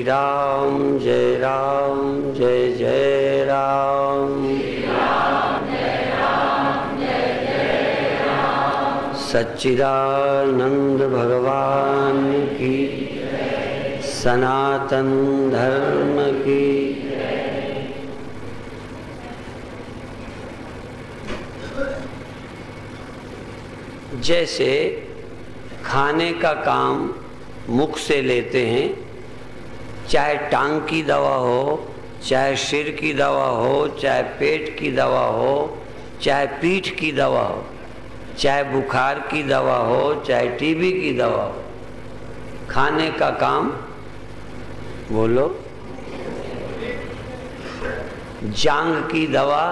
श्री राम जय राम जय जय राम। सच्चिदानंद भगवान की, सनातन धर्म की। जैसे खाने का काम मुख से लेते हैं, चाहे टांग की दवा हो, चाहे सिर की दवा हो, चाहे पेट की दवा हो, चाहे पीठ की दवा हो, चाहे बुखार की दवा हो, चाहे टीबी की दवा हो, खाने का काम बोलो। जांघ की दवा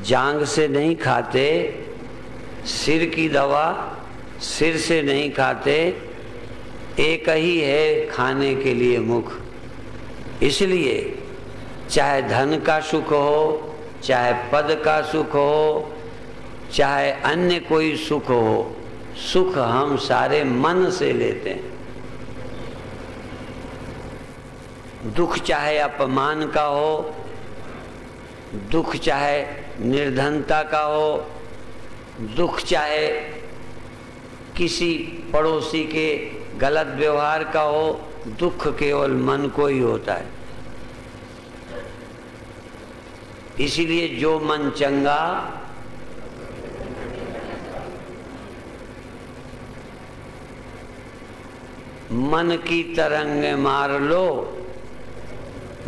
जांघ से नहीं खाते, सिर की दवा सिर से नहीं खाते, एक ही है खाने के लिए मुख। इसलिए चाहे धन का सुख हो, चाहे पद का सुख हो, चाहे अन्य कोई सुख हो, सुख हम सारे मन से लेते हैं। दुख चाहे अपमान का हो, दुख चाहे निर्धनता का हो, दुख चाहे किसी पड़ोसी के गलत व्यवहार का हो, दुख केवल मन को ही होता है। इसीलिए जो मन चंगा मन की तरंग मार लो,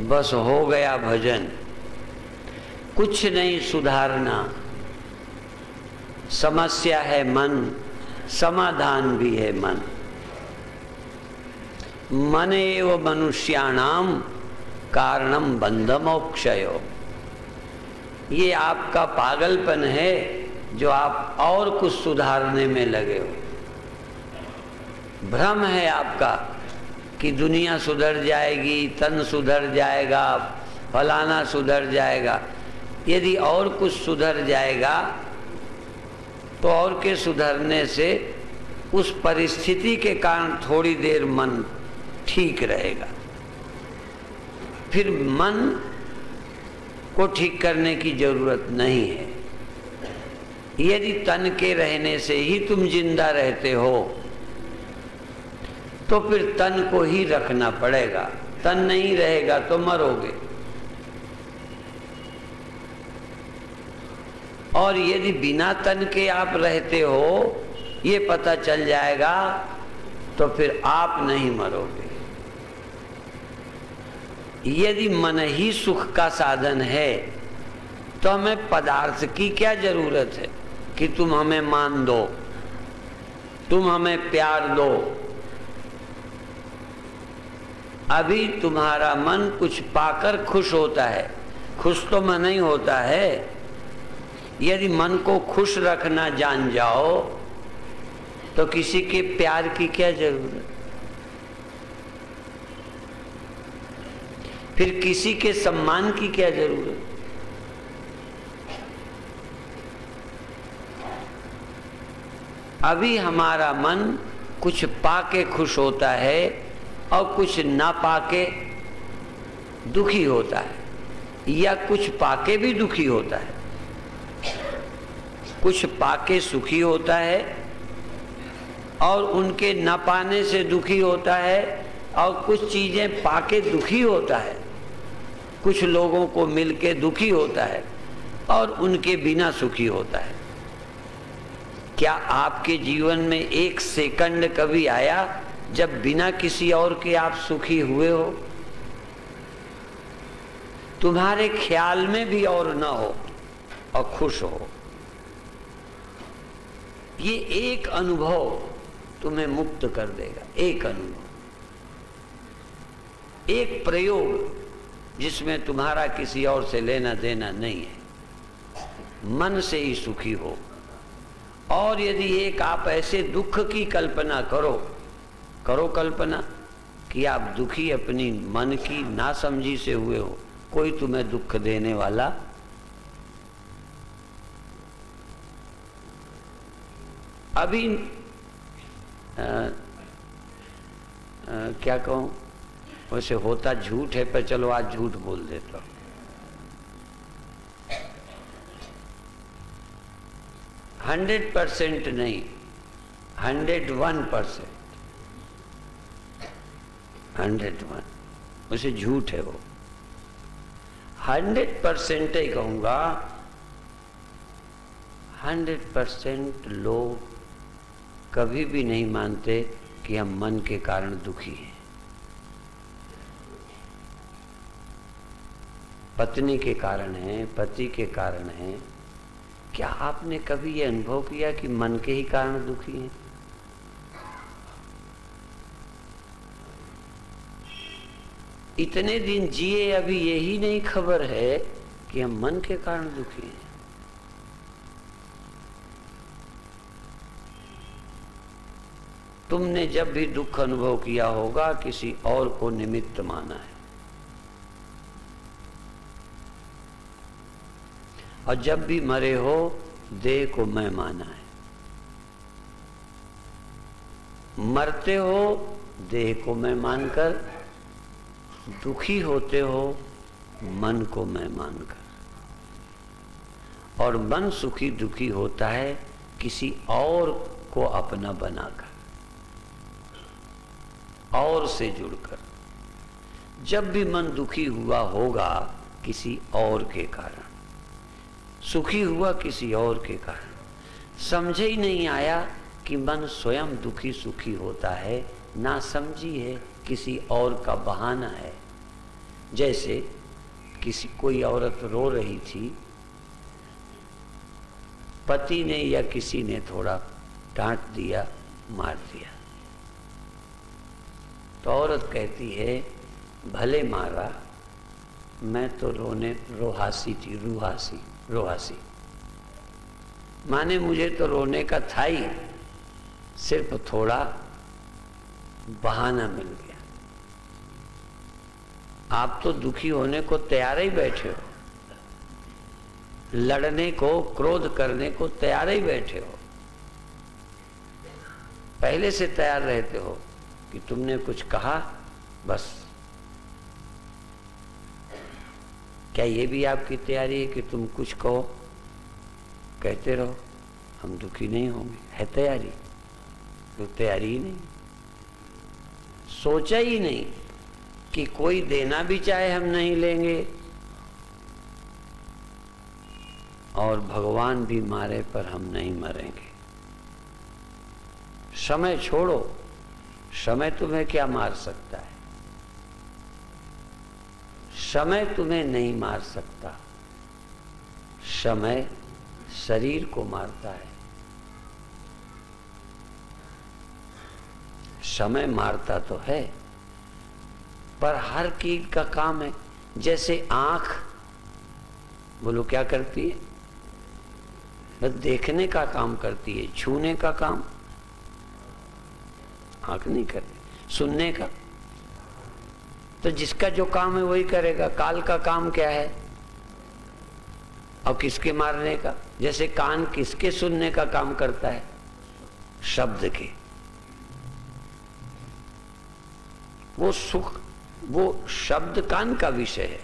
बस हो गया भजन। कुछ नहीं सुधारना, समस्या है मन, समाधान भी है मन। मन एव मनुष्याणाम कारणम बंध मोक्षयो। ये आपका पागलपन है जो आप और कुछ सुधारने में लगे हो। भ्रम है आपका कि दुनिया सुधर जाएगी, तन सुधर जाएगा, फलाना सुधर जाएगा। यदि और कुछ सुधर जाएगा तो और के सुधरने से उस परिस्थिति के कारण थोड़ी देर मन ठीक रहेगा, फिर मन को ठीक करने की जरूरत नहीं है। यदि तन के रहने से ही तुम जिंदा रहते हो तो फिर तन को ही रखना पड़ेगा। तन नहीं रहेगा तो मरोगे। और यदि बिना तन के आप रहते हो, ये पता चल जाएगा तो फिर आप नहीं मरोगे। यदि मन ही सुख का साधन है तो हमें पदार्थ की क्या जरूरत है कि तुम हमें मान दो, तुम हमें प्यार दो। अभी तुम्हारा मन कुछ पाकर खुश होता है, खुश तो मन ही होता है। यदि मन को खुश रखना जान जाओ तो किसी के प्यार की क्या जरूरत, फिर किसी के सम्मान की क्या जरूरत। अभी हमारा मन कुछ पाके खुश होता है और कुछ ना पाके दुखी होता है, या कुछ पाके भी दुखी होता है। कुछ पाके सुखी होता है और उनके न पाने से दुखी होता है, और कुछ चीजें पाके दुखी होता है। कुछ लोगों को मिलके दुखी होता है और उनके बिना सुखी होता है। क्या आपके जीवन में एक सेकंड कभी आया जब बिना किसी और के आप सुखी हुए हो? तुम्हारे ख्याल में भी और न हो और खुश हो। ये एक अनुभव तुम्हें मुक्त कर देगा। एक अनुभव, एक प्रयोग जिसमें तुम्हारा किसी और से लेना देना नहीं है, मन से ही सुखी हो। और यदि एक आप ऐसे दुख की कल्पना करो कल्पना कि आप दुखी अपनी मन की नासमझी से हुए हो, कोई तुम्हें दुख देने वाला अभी क्या कहूं, वैसे होता झूठ है, पर चलो आज झूठ बोल देता हूं। 100% नहीं, 101%। 101 वैसे झूठ है वो। 100% ही कहूंगा। 100% लोग कभी भी नहीं मानते कि हम मन के कारण दुखी हैं। पत्नी के कारण है, पति के कारण है। क्या आपने कभी ये अनुभव किया कि मन के ही कारण दुखी हैं? इतने दिन जिए, अभी यही नहीं खबर है कि हम मन के कारण दुखी हैं। तुमने जब भी दुख अनुभव किया होगा, किसी और को निमित्त माना है, और जब भी मरे हो देह को मैं माना है। मरते हो देह को मैं मानकर, दुखी होते हो मन को मैं मानकर। और मन सुखी दुखी होता है किसी और को अपना बनाकर, और से जुड़कर। जब भी मन दुखी हुआ होगा किसी और के कारण, सुखी हुआ किसी और के कारण। समझे ही नहीं आया कि मन स्वयं दुखी सुखी होता है, ना समझी है किसी और का बहाना है। जैसे कोई औरत रो रही थी, पति ने या किसी ने थोड़ा डांट दिया, मार दिया, तो औरत कहती है भले मारा, मैं तो रोहासी थी, रोहासी माने मुझे तो रोने का था ही, सिर्फ थोड़ा बहाना मिल गया। आप तो दुखी होने को तैयार ही बैठे हो, लड़ने को, क्रोध करने को तैयार ही बैठे हो, पहले से तैयार रहते हो कि तुमने कुछ कहा बस। क्या ये भी आपकी तैयारी है कि तुम कुछ कहो, कहते रहो, हम दुखी नहीं होंगे? है तैयारी? तो तैयारी ही नहीं, सोचा ही नहीं कि कोई देना भी चाहे हम नहीं लेंगे, और भगवान भी मारे पर हम नहीं मरेंगे। समय छोड़ो, समय तुम्हें क्या मार सकता है? समय तुम्हें नहीं मार सकता, समय शरीर को मारता है। समय मारता तो है, पर हर कीट का काम है। जैसे आंख, बोलो क्या करती है? बस देखने का काम करती है, छूने का काम आंख नहीं करती। सुनने का तो जिसका जो काम है वही करेगा। काल का काम क्या है? और किसके मारने का? जैसे कान किसके सुनने का काम करता है? शब्द के। वो सुख, वो शब्द कान का विषय है,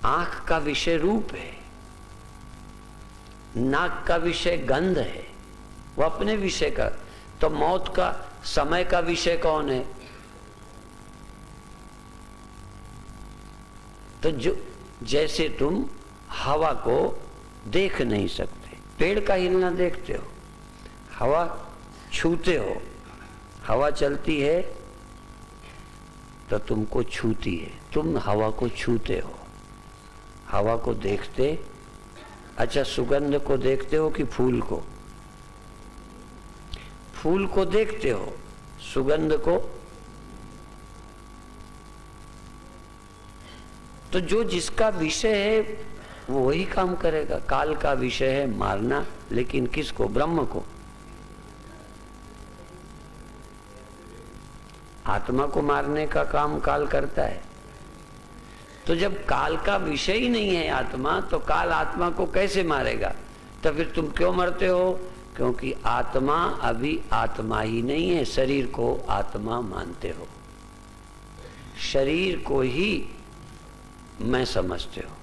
आंख का विषय रूप है, नाक का विषय गंध है, वो अपने विषय का। तो मौत का, समय का विषय कौन है? तो जो, जैसे तुम हवा को देख नहीं सकते, पेड़ का हिलना देखते हो, हवा छूते हो, हवा चलती है तो तुमको छूती है, तुम हवा को छूते हो, हवा को देखते। अच्छा, सुगंध को देखते हो कि फूल को? फूल को देखते हो, सुगंध को? तो जो जिसका विषय है वो वही काम करेगा। काल का विषय है मारना, लेकिन किसको? ब्रह्म को। आत्मा को मारने का काम काल करता है। तो जब काल का विषय ही नहीं है आत्मा, तो काल आत्मा को कैसे मारेगा? तो फिर तुम क्यों मरते हो? क्योंकि आत्मा अभी आत्मा ही नहीं है, शरीर को आत्मा मानते हो। शरीर को ही मैं समझते हो,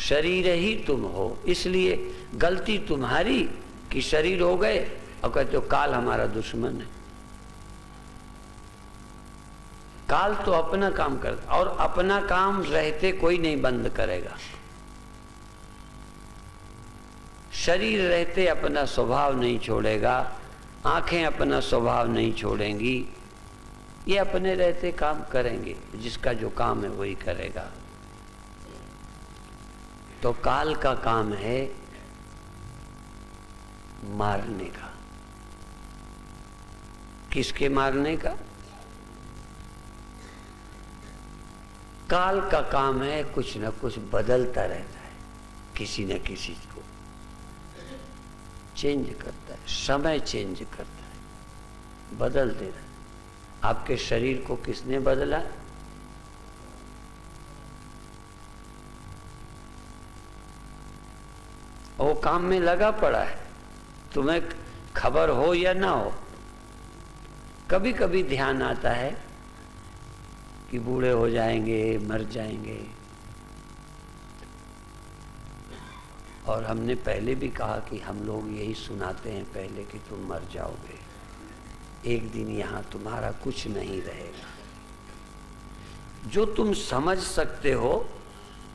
शरीर ही तुम हो। इसलिए गलती तुम्हारी कि शरीर हो गए और कहते हो काल हमारा दुश्मन है। काल तो अपना काम करता, और अपना काम रहते कोई नहीं बंद करेगा। शरीर रहते अपना स्वभाव नहीं छोड़ेगा, आंखें अपना स्वभाव नहीं छोड़ेंगी, ये अपने रहते काम करेंगे, जिसका जो काम है वही करेगा। तो काल का काम है मारने का। किसके मारने का? काल का काम है कुछ न कुछ बदलता रहता है, किसी न किसी को चेंज करता है, समय चेंज करता है, बदल दे रहा है। आपके शरीर को किसने बदला? वो काम में लगा पड़ा है, तुम्हें खबर हो या ना हो। कभी कभी ध्यान आता है कि बूढ़े हो जाएंगे, मर जाएंगे, और हमने पहले भी कहा कि हम लोग यही सुनाते हैं पहले कि तुम मर जाओगे, एक दिन यहां तुम्हारा कुछ नहीं रहेगा। जो तुम समझ सकते हो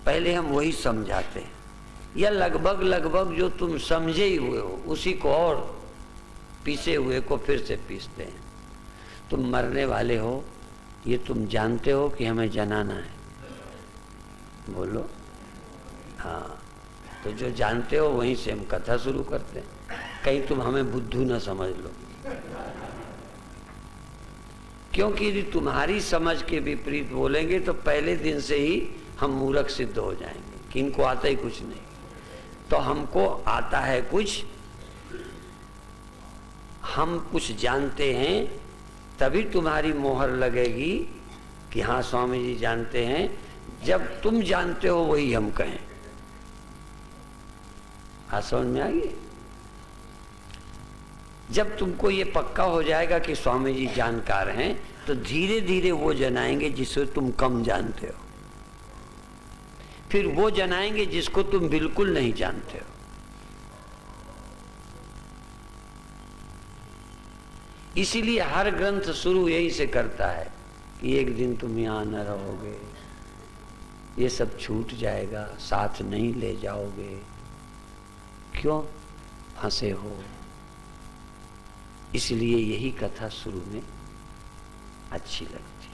पहले हम वही समझाते हैं, या लगभग लगभग जो तुम समझे ही हुए हो उसी को और पीसे हुए को फिर से पीसते हैं। तुम मरने वाले हो ये तुम जानते हो कि हमें जनाना है? बोलो। हाँ, तो जो जानते हो वहीं से हम कथा शुरू करते हैं, कहीं तुम हमें बुद्धू ना समझ लो। क्योंकि यदि तुम्हारी समझ के विपरीत बोलेंगे तो पहले दिन से ही हम मूर्ख सिद्ध हो जाएंगे कि इनको आता ही कुछ नहीं। तो हमको आता है कुछ, हम कुछ जानते हैं, तभी तुम्हारी मोहर लगेगी कि हाँ स्वामी जी जानते हैं। जब तुम जानते हो वही हम कहें। समझ में आ गई? जब तुमको ये पक्का हो जाएगा कि स्वामी जी जानकार हैं, तो धीरे धीरे वो जनाएंगे जिसे तुम कम जानते हो, फिर वो जनाएंगे जिसको तुम बिल्कुल नहीं जानते हो। इसीलिए हर ग्रंथ शुरू यही से करता है कि एक दिन तुम यहां न रहोगे, ये सब छूट जाएगा, साथ नहीं ले जाओगे। क्यों? फंसे हो। इसलिए यही कथा शुरू में अच्छी लगती,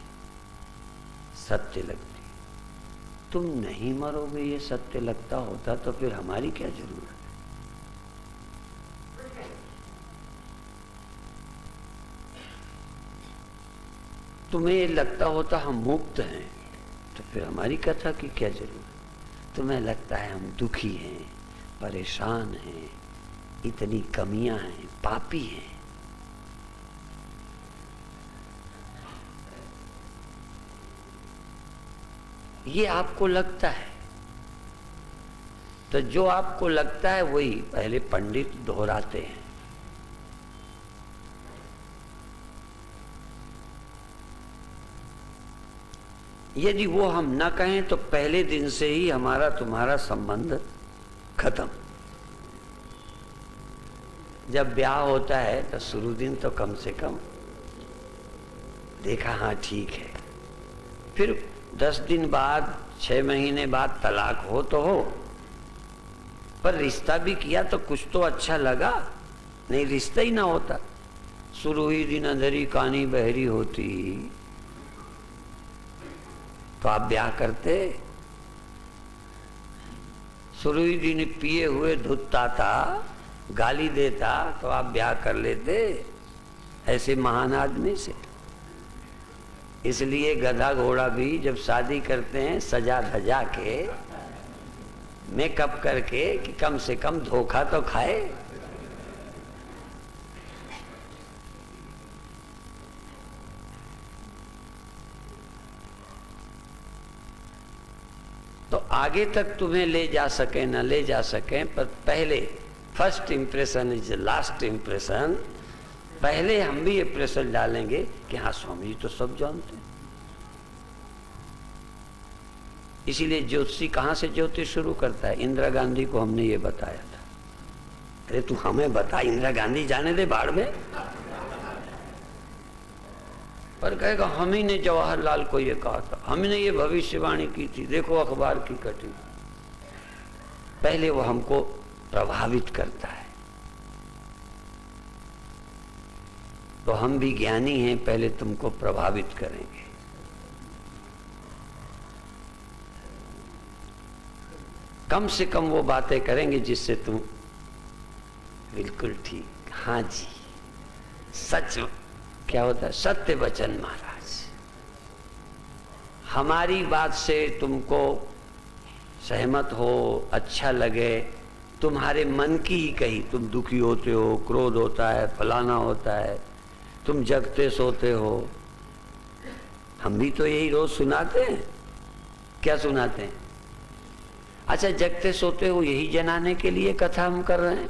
सत्य लगती। तुम नहीं मरोगे ये सत्य लगता होता तो फिर हमारी क्या जरूरत है? तुम्हें ये लगता होता हम मुक्त हैं तो फिर हमारी कथा की क्या जरूरत? तुम्हें लगता है हम दुखी हैं, परेशान हैं, इतनी कमियां हैं, पापी हैं, ये आपको लगता है। तो जो आपको लगता है वही पहले पंडित दोहराते हैं। यदि वो हम ना कहें तो पहले दिन से ही हमारा तुम्हारा संबंध खत्म। जब ब्याह होता है तो शुरू दिन तो कम से कम देखा, हाँ ठीक है, फिर 10 दिन बाद, 6 महीने बाद तलाक हो तो हो, पर रिश्ता भी किया तो कुछ तो अच्छा लगा, नहीं रिश्ता ही ना होता। शुरू ही दिन अंधेरी कानी बहरी होती तो आप ब्याह करते? शुरू ही दिन पिए हुए धुतता था, गाली देता तो आप ब्याह कर लेते ऐसे महान आदमी से? इसलिए गधा घोड़ा भी जब शादी करते हैं सजा धजा के, मेकअप करके, कि कम से कम धोखा तो खाए। तो आगे तक तुम्हें ले जा सके न ले जा सके, पर पहले first impression is last impression. पहले हम भी ये प्रश्न डालेंगे कि हाँ स्वामी जी तो सब जानते हैं, इसीलिए ज्योतिषी कहाँ से ज्योतिष शुरू करता है? इंदिरा गांधी को हमने ये बताया था। अरे तू हमें बता, इंदिरा गांधी जाने दे बाढ़ में। पर कहेगा हम ही ने जवाहरलाल को ये कहा था, हमने ये भविष्यवाणी की थी, देखो अखबार की कटिंग। पहले वो हमको प्रभावित करता है। तो हम भी ज्ञानी हैं, पहले तुमको प्रभावित करेंगे। कम से कम वो बातें करेंगे जिससे तुम बिल्कुल ठीक, हाँ जी, सच क्या होता है, सत्य वचन महाराज। हमारी बात से तुमको सहमत हो, अच्छा लगे, तुम्हारे मन की ही कही, तुम दुखी होते हो, क्रोध होता है, फलाना होता है, तुम जगते सोते हो। हम भी तो यही रोज सुनाते हैं। क्या सुनाते हैं? अच्छा, जगते सोते हो यही जनाने के लिए कथा हम कर रहे हैं।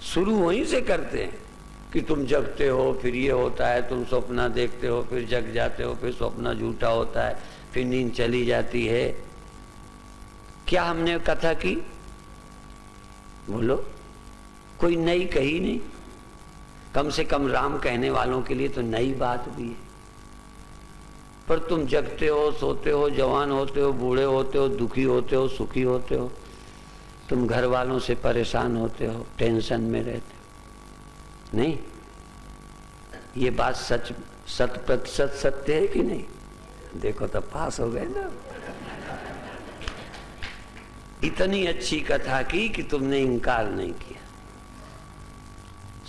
शुरू वहीं से करते हैं कि तुम जगते हो, फिर ये होता है, तुम सपना देखते हो, फिर जग जाते हो, फिर सपना झूठा होता है, फिर नींद चली जाती है। क्या हमने कथा की? बोलो, कोई नई कही नहीं। कम से कम राम कहने वालों के लिए तो नई बात भी है। पर तुम जगते हो, सोते हो, जवान होते हो, बूढ़े होते हो, दुखी होते हो, सुखी होते हो, तुम घर वालों से परेशान होते हो, टेंशन में रहते हो। नहीं, ये बात सच, 100% सत्य है कि नहीं? देखो तो पास हो गए ना। इतनी अच्छी कथा की कि तुमने इनकार नहीं किया।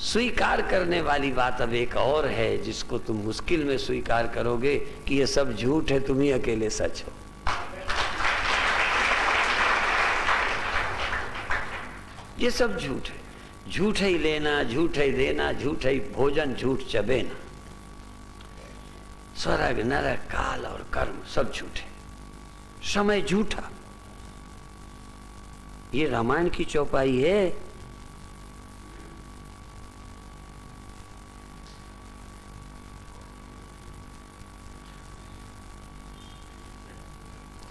स्वीकार करने वाली बात अब एक और है, जिसको तुम मुश्किल में स्वीकार करोगे कि ये सब झूठ है, तुम ही अकेले सच हो। ये सब झूठ है। झूठ ही लेना, झूठ ही देना, झूठ ही भोजन, झूठ चबेना, स्वर्ग नरक काल और कर्म सब झूठ है। समय झूठा। ये रामायण की चौपाई है।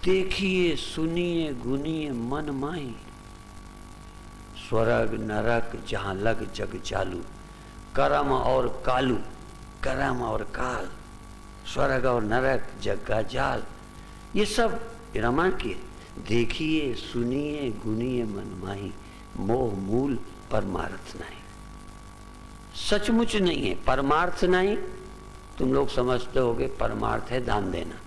देखिए, सुनिए, गुनिए मन माही, स्वर्ग नरक जहां लग जग चालू, करम और कालू, करम और काल, स्वर्ग और नरक जग का जाल। ये सब रामायण की है। देखिए, सुनिए, गुनिए मन माही, मोह मूल परमार्थ नहीं। सचमुच नहीं है, परमार्थ नहीं। तुम लोग समझते होगे परमार्थ है दान देना,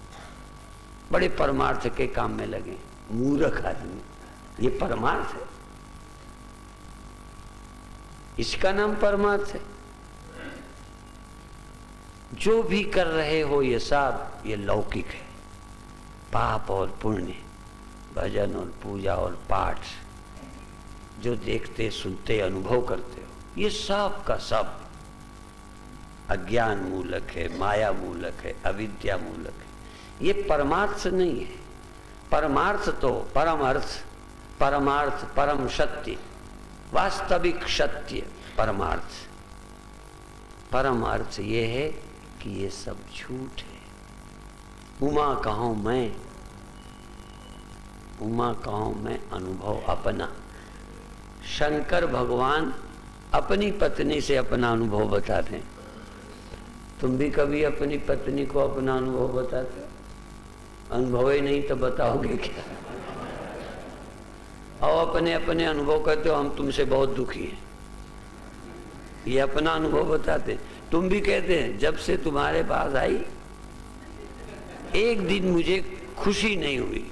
बड़े परमार्थ के काम में लगे, मूर्ख आदमी। ये परमार्थ है? इसका नाम परमार्थ है? जो भी कर रहे हो ये सब, ये लौकिक है। पाप और पुण्य, भजन और पूजा और पाठ, जो देखते सुनते अनुभव करते हो, ये सब का सब अज्ञान मूलक है, माया मूलक है, अविद्या मूलक है। ये परमार्थ नहीं है। परमार्थ तो परम अर्थ, परमार्थ, परम सत्य, वास्तविक सत्य परमार्थ। परम अर्थ ये है कि ये सब झूठ है। उमा कहूं मैं, उमा कहूं मैं अनुभव अपना। शंकर भगवान अपनी पत्नी से अपना अनुभव बताते हैं। तुम भी कभी अपनी पत्नी को अपना अनुभव बताते हो? अनुभव ही नहीं तो बताओगे क्या? और अपने अपने अनुभव कहते हो हम तुमसे बहुत दुखी हैं, ये अपना अनुभव बताते। तुम भी कहते हैं जब से तुम्हारे पास आई एक दिन मुझे खुशी नहीं हुई।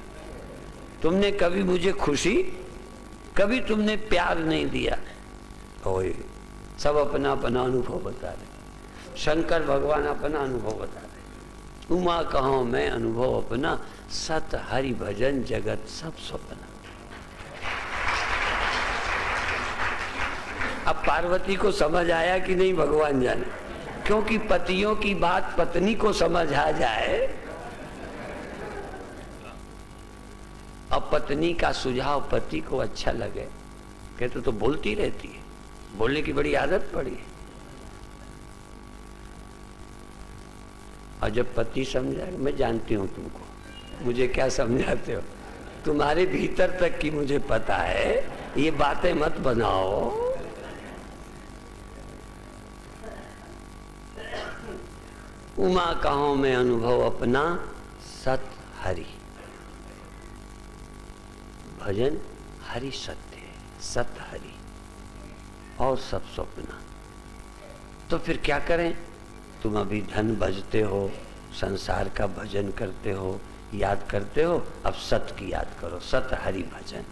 तुमने कभी मुझे खुशी, कभी तुमने प्यार नहीं दिया। ओए, सब अपना अपना अनुभव बता रहे। शंकर भगवान अपना अनुभव बता रहे। उमा कहो मैं अनुभव अपना, सत हरि भजन जगत सब सपना। अब पार्वती को समझ आया कि नहीं भगवान जाने, क्योंकि पतियों की बात पत्नी को समझ आ जाए। अब पत्नी का सुझाव पति को अच्छा लगे, कहते तो बोलती रहती है, बोलने की बड़ी आदत पड़ी है। और जब पति समझाएगा मैं जानती हूं तुमको, मुझे क्या समझाते हो? तुम्हारे भीतर तक की मुझे पता है, ये बातें मत बनाओ। उमा कहो में अनुभव अपना सत हरि। भजन हरि सत्य है, सत हरि और सब स्वप्न। तो फिर क्या करें? तुम अभी धन भजते हो, संसार का भजन करते हो, याद करते हो, अब सत की याद करो, सत हरि भजन।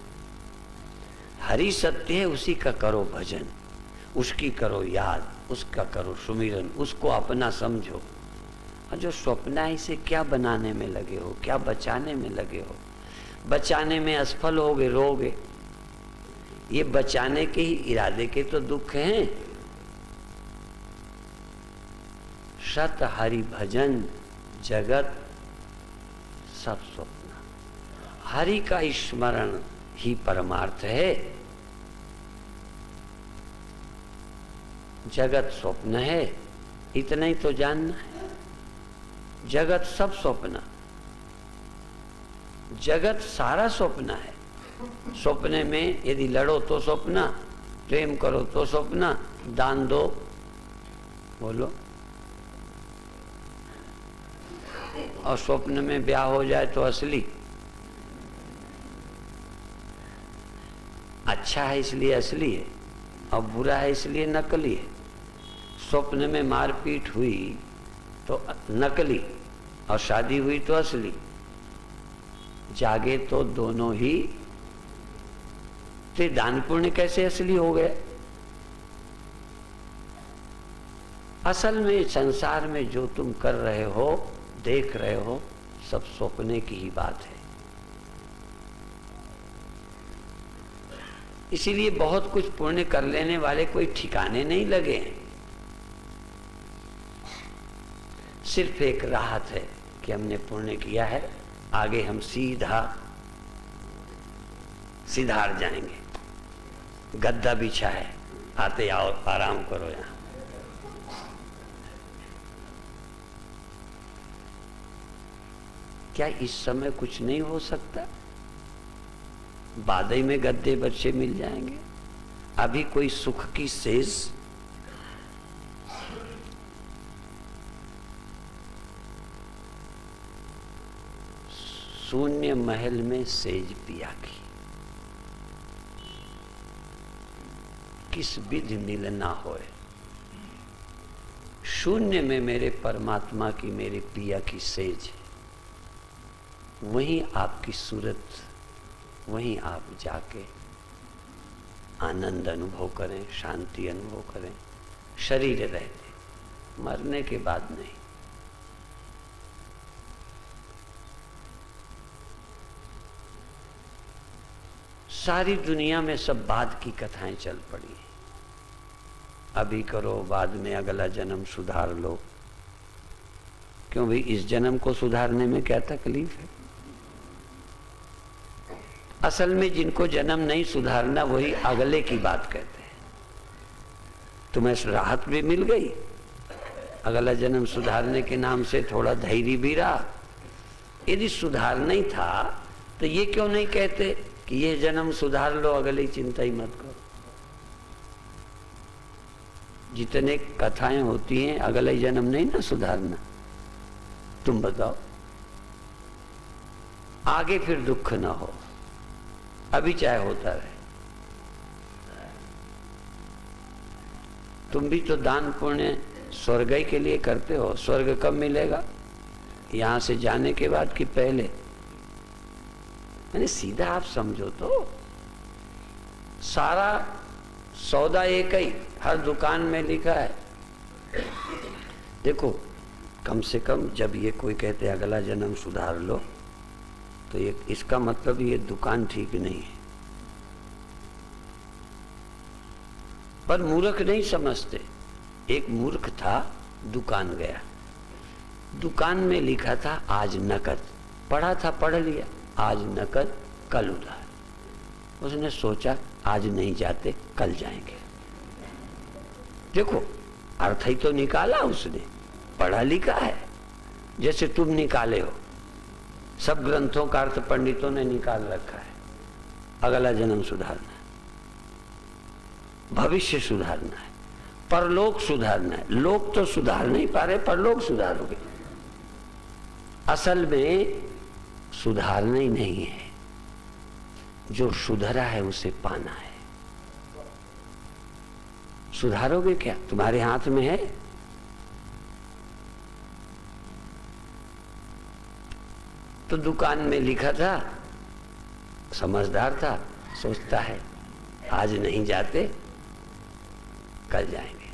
हरि सत्य है, उसी का करो भजन, उसकी करो याद, उसका करो सुमिरन, उसको अपना समझो। और जो स्वप्न है इसे क्या बनाने में लगे हो, क्या बचाने में लगे हो? बचाने में असफल होगे, रोगे। ये बचाने के ही इरादे के तो दुख हैं। सत हरि भजन जगत सब स्वप्न। हरि का स्मरण ही परमार्थ है, जगत स्वप्न है। इतना ही तो जानना है। जगत सब स्वप्न, जगत सारा स्वप्न है। स्वप्न में यदि लड़ो तो स्वप्न, प्रेम करो तो स्वप्न, दान दो, बोलो, और स्वप्न में ब्याह हो जाए तो असली। अच्छा है इसलिए असली है, और बुरा है इसलिए नकली है। स्वप्न में मारपीट हुई तो नकली, और शादी हुई तो असली। जागे तो दोनों ही। तो दान पुण्य कैसे असली हो गए? असल में संसार में जो तुम कर रहे हो, देख रहे हो, सब सपने की ही बात है। इसीलिए बहुत कुछ पुण्य कर लेने वाले कोई ठिकाने नहीं लगे हैं। सिर्फ एक राहत है कि हमने पुण्य किया है, आगे हम सीधार जाएंगे। गद्दा बिछा है, आते आओ, आराम करो। यहां क्या इस समय कुछ नहीं हो सकता? बादई में गद्दे बच्चे मिल जाएंगे। अभी कोई सुख की सेज, शून्य महल में सेज पिया की, किस विधि मिल ना होए। शून्य में मेरे परमात्मा की, मेरे पिया की सेज, वहीं आपकी सूरत, वहीं आप जाके आनंद अनुभव करें, शांति अनुभव करें। शरीर रहते, मरने के बाद नहीं। सारी दुनिया में सब बाद की कथाएं चल पड़ी। अभी करो, बाद में अगला जन्म सुधार लो। क्यों भाई, इस जन्म को सुधारने में क्या तकलीफ है? असल में जिनको जन्म नहीं सुधारना वही अगले की बात कहते हैं। तुम्हें राहत भी मिल गई, अगला जन्म सुधारने के नाम से थोड़ा धैर्य भी रहा। यदि सुधार नहीं था तो ये क्यों नहीं कहते कि ये जन्म सुधार लो, अगली चिंता ही मत करो। जितने कथाएं होती हैं, अगला जन्म नहीं ना सुधारना। तुम बताओ, आगे फिर दुख ना हो, अभी चाहे होता रहे। तुम भी तो दान पुण्य स्वर्ग के लिए करते हो। स्वर्ग कब मिलेगा? यहां से जाने के बाद कि पहले? मैंने सीधा आप समझो तो, सारा सौदा एक ही, हर दुकान में लिखा है। देखो, कम से कम जब ये कोई कहते अगला जन्म सुधार लो, तो ये इसका मतलब ये दुकान ठीक नहीं है। पर मूर्ख नहीं समझते। एक मूर्ख था, दुकान गया, दुकान में लिखा था आज नकद। पढ़ा था, पढ़ लिया, आज नकद कल उधार। उसने सोचा आज नहीं जाते, कल जाएंगे। देखो, अर्थ ही तो निकाला उसने, पढ़ा लिखा है, जैसे तुम निकाले हो। सब ग्रंथों का अर्थ पंडितों ने निकाल रखा है। अगला जन्म सुधारना है, भविष्य सुधारना है, परलोक सुधारना है। लोक तो सुधार नहीं पा रहे, परलोक सुधारोगे। असल में सुधारना ही नहीं है, जो सुधरा है उसे पाना है। सुधारोगे क्या? तुम्हारे हाथ में है। तो दुकान में लिखा था, समझदार था, सोचता है आज नहीं जाते कल जाएंगे।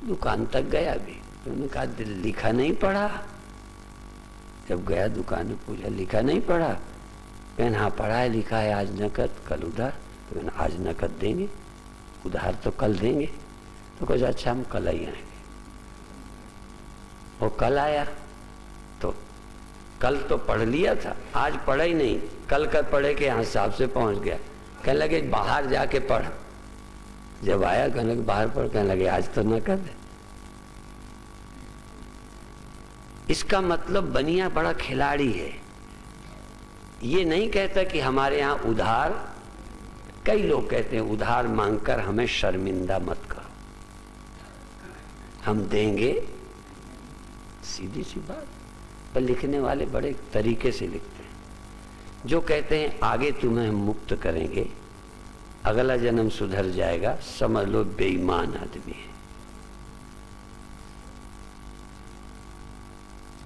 दुकान तक गया भी, तो उन्होंने कहा दिल लिखा नहीं पढ़ा। जब गया दुकान में पूछा लिखा नहीं पढ़ा? कहना हाँ पढ़ा है, लिखा है आज नकद कल उधार। तो कहना आज नकद देंगे, उधार तो कल देंगे। तो कहा अच्छा हम कल ही आएंगे। और कल आया तो कल तो पढ़ लिया था, आज पढ़ा ही नहीं, कल का पढ़े के यहाँ साहब से पहुंच गया। कहने लगे बाहर जाके पढ़। जब आया कहने लगे बाहर पढ़, कहने लगे आज तो नकद है। इसका मतलब बनिया बड़ा खिलाड़ी है। ये नहीं कहता कि हमारे यहाँ उधार, कई लोग कहते हैं उधार मांगकर हमें शर्मिंदा मत करो, हम देंगे, सीधी सी बात। पर लिखने वाले बड़े तरीके से लिखते हैं। जो कहते हैं आगे तुम्हें हम मुक्त करेंगे, अगला जन्म सुधर जाएगा, समझ लो बेईमान आदमी है।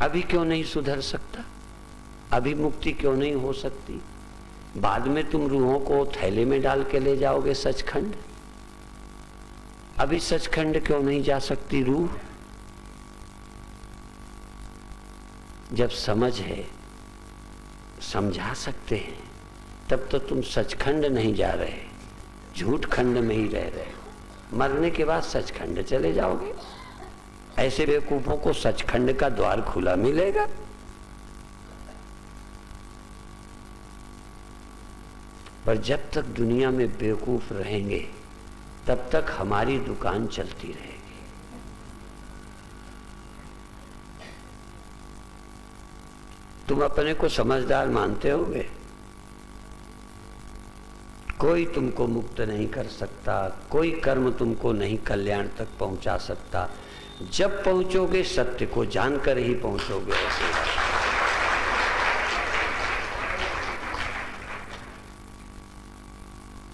अभी क्यों नहीं सुधर सकता? अभी मुक्ति क्यों नहीं हो सकती? बाद में तुम रूहों को थैले में डाल के ले जाओगे सचखंड। अभी सचखंड क्यों नहीं जा सकती रूह? जब समझ है, समझा सकते हैं, तब तो तुम सचखंड नहीं जा रहे, झूठ खंड में ही रह रहे हो। मरने के बाद सचखंड चले जाओगे। ऐसे बेवकूफों को सचखंड का द्वार खुला मिलेगा? पर जब तक दुनिया में बेवकूफ रहेंगे तब तक हमारी दुकान चलती रहेगी। तुम अपने को समझदार मानते होगे, कोई तुमको मुक्त नहीं कर सकता, कोई कर्म तुमको नहीं कल्याण तक पहुंचा सकता। जब पहुंचोगे सत्य को जानकर ही पहुंचोगे। ऐसे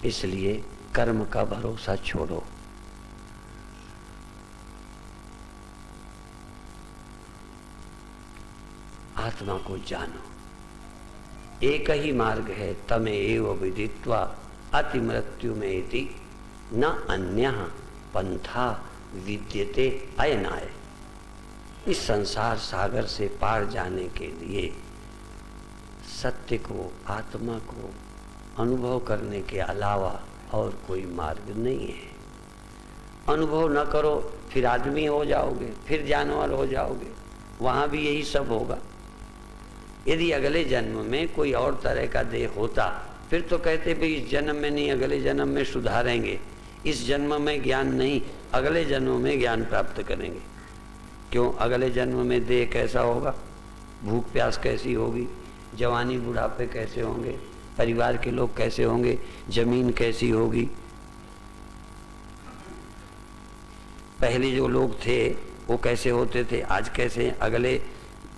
इसलिए कर्म का भरोसा छोड़ो। आत्मा को जानो। एक ही मार्ग है, तमे एव विदित्वा अति मृत्यु में इति न अन्यः पंथा विद्यते अयनाय। इस संसार सागर से पार जाने के लिए सत्य को, आत्मा को अनुभव करने के अलावा और कोई मार्ग नहीं है। अनुभव न करो फिर आदमी हो जाओगे, फिर जानवर हो जाओगे, वहां भी यही सब होगा। यदि अगले जन्म में कोई और तरह का देह होता फिर तो कहते भाई इस जन्म में नहीं, अगले जन्म में सुधारेंगे। इस जन्म में ज्ञान नहीं, अगले जन्म में ज्ञान प्राप्त करेंगे। क्यों? अगले जन्म में देह कैसा होगा, भूख प्यास कैसी होगी, जवानी बुढ़ापे कैसे होंगे, परिवार के लोग कैसे होंगे, जमीन कैसी होगी। पहले जो लोग थे वो कैसे होते थे, आज कैसे हैं। अगले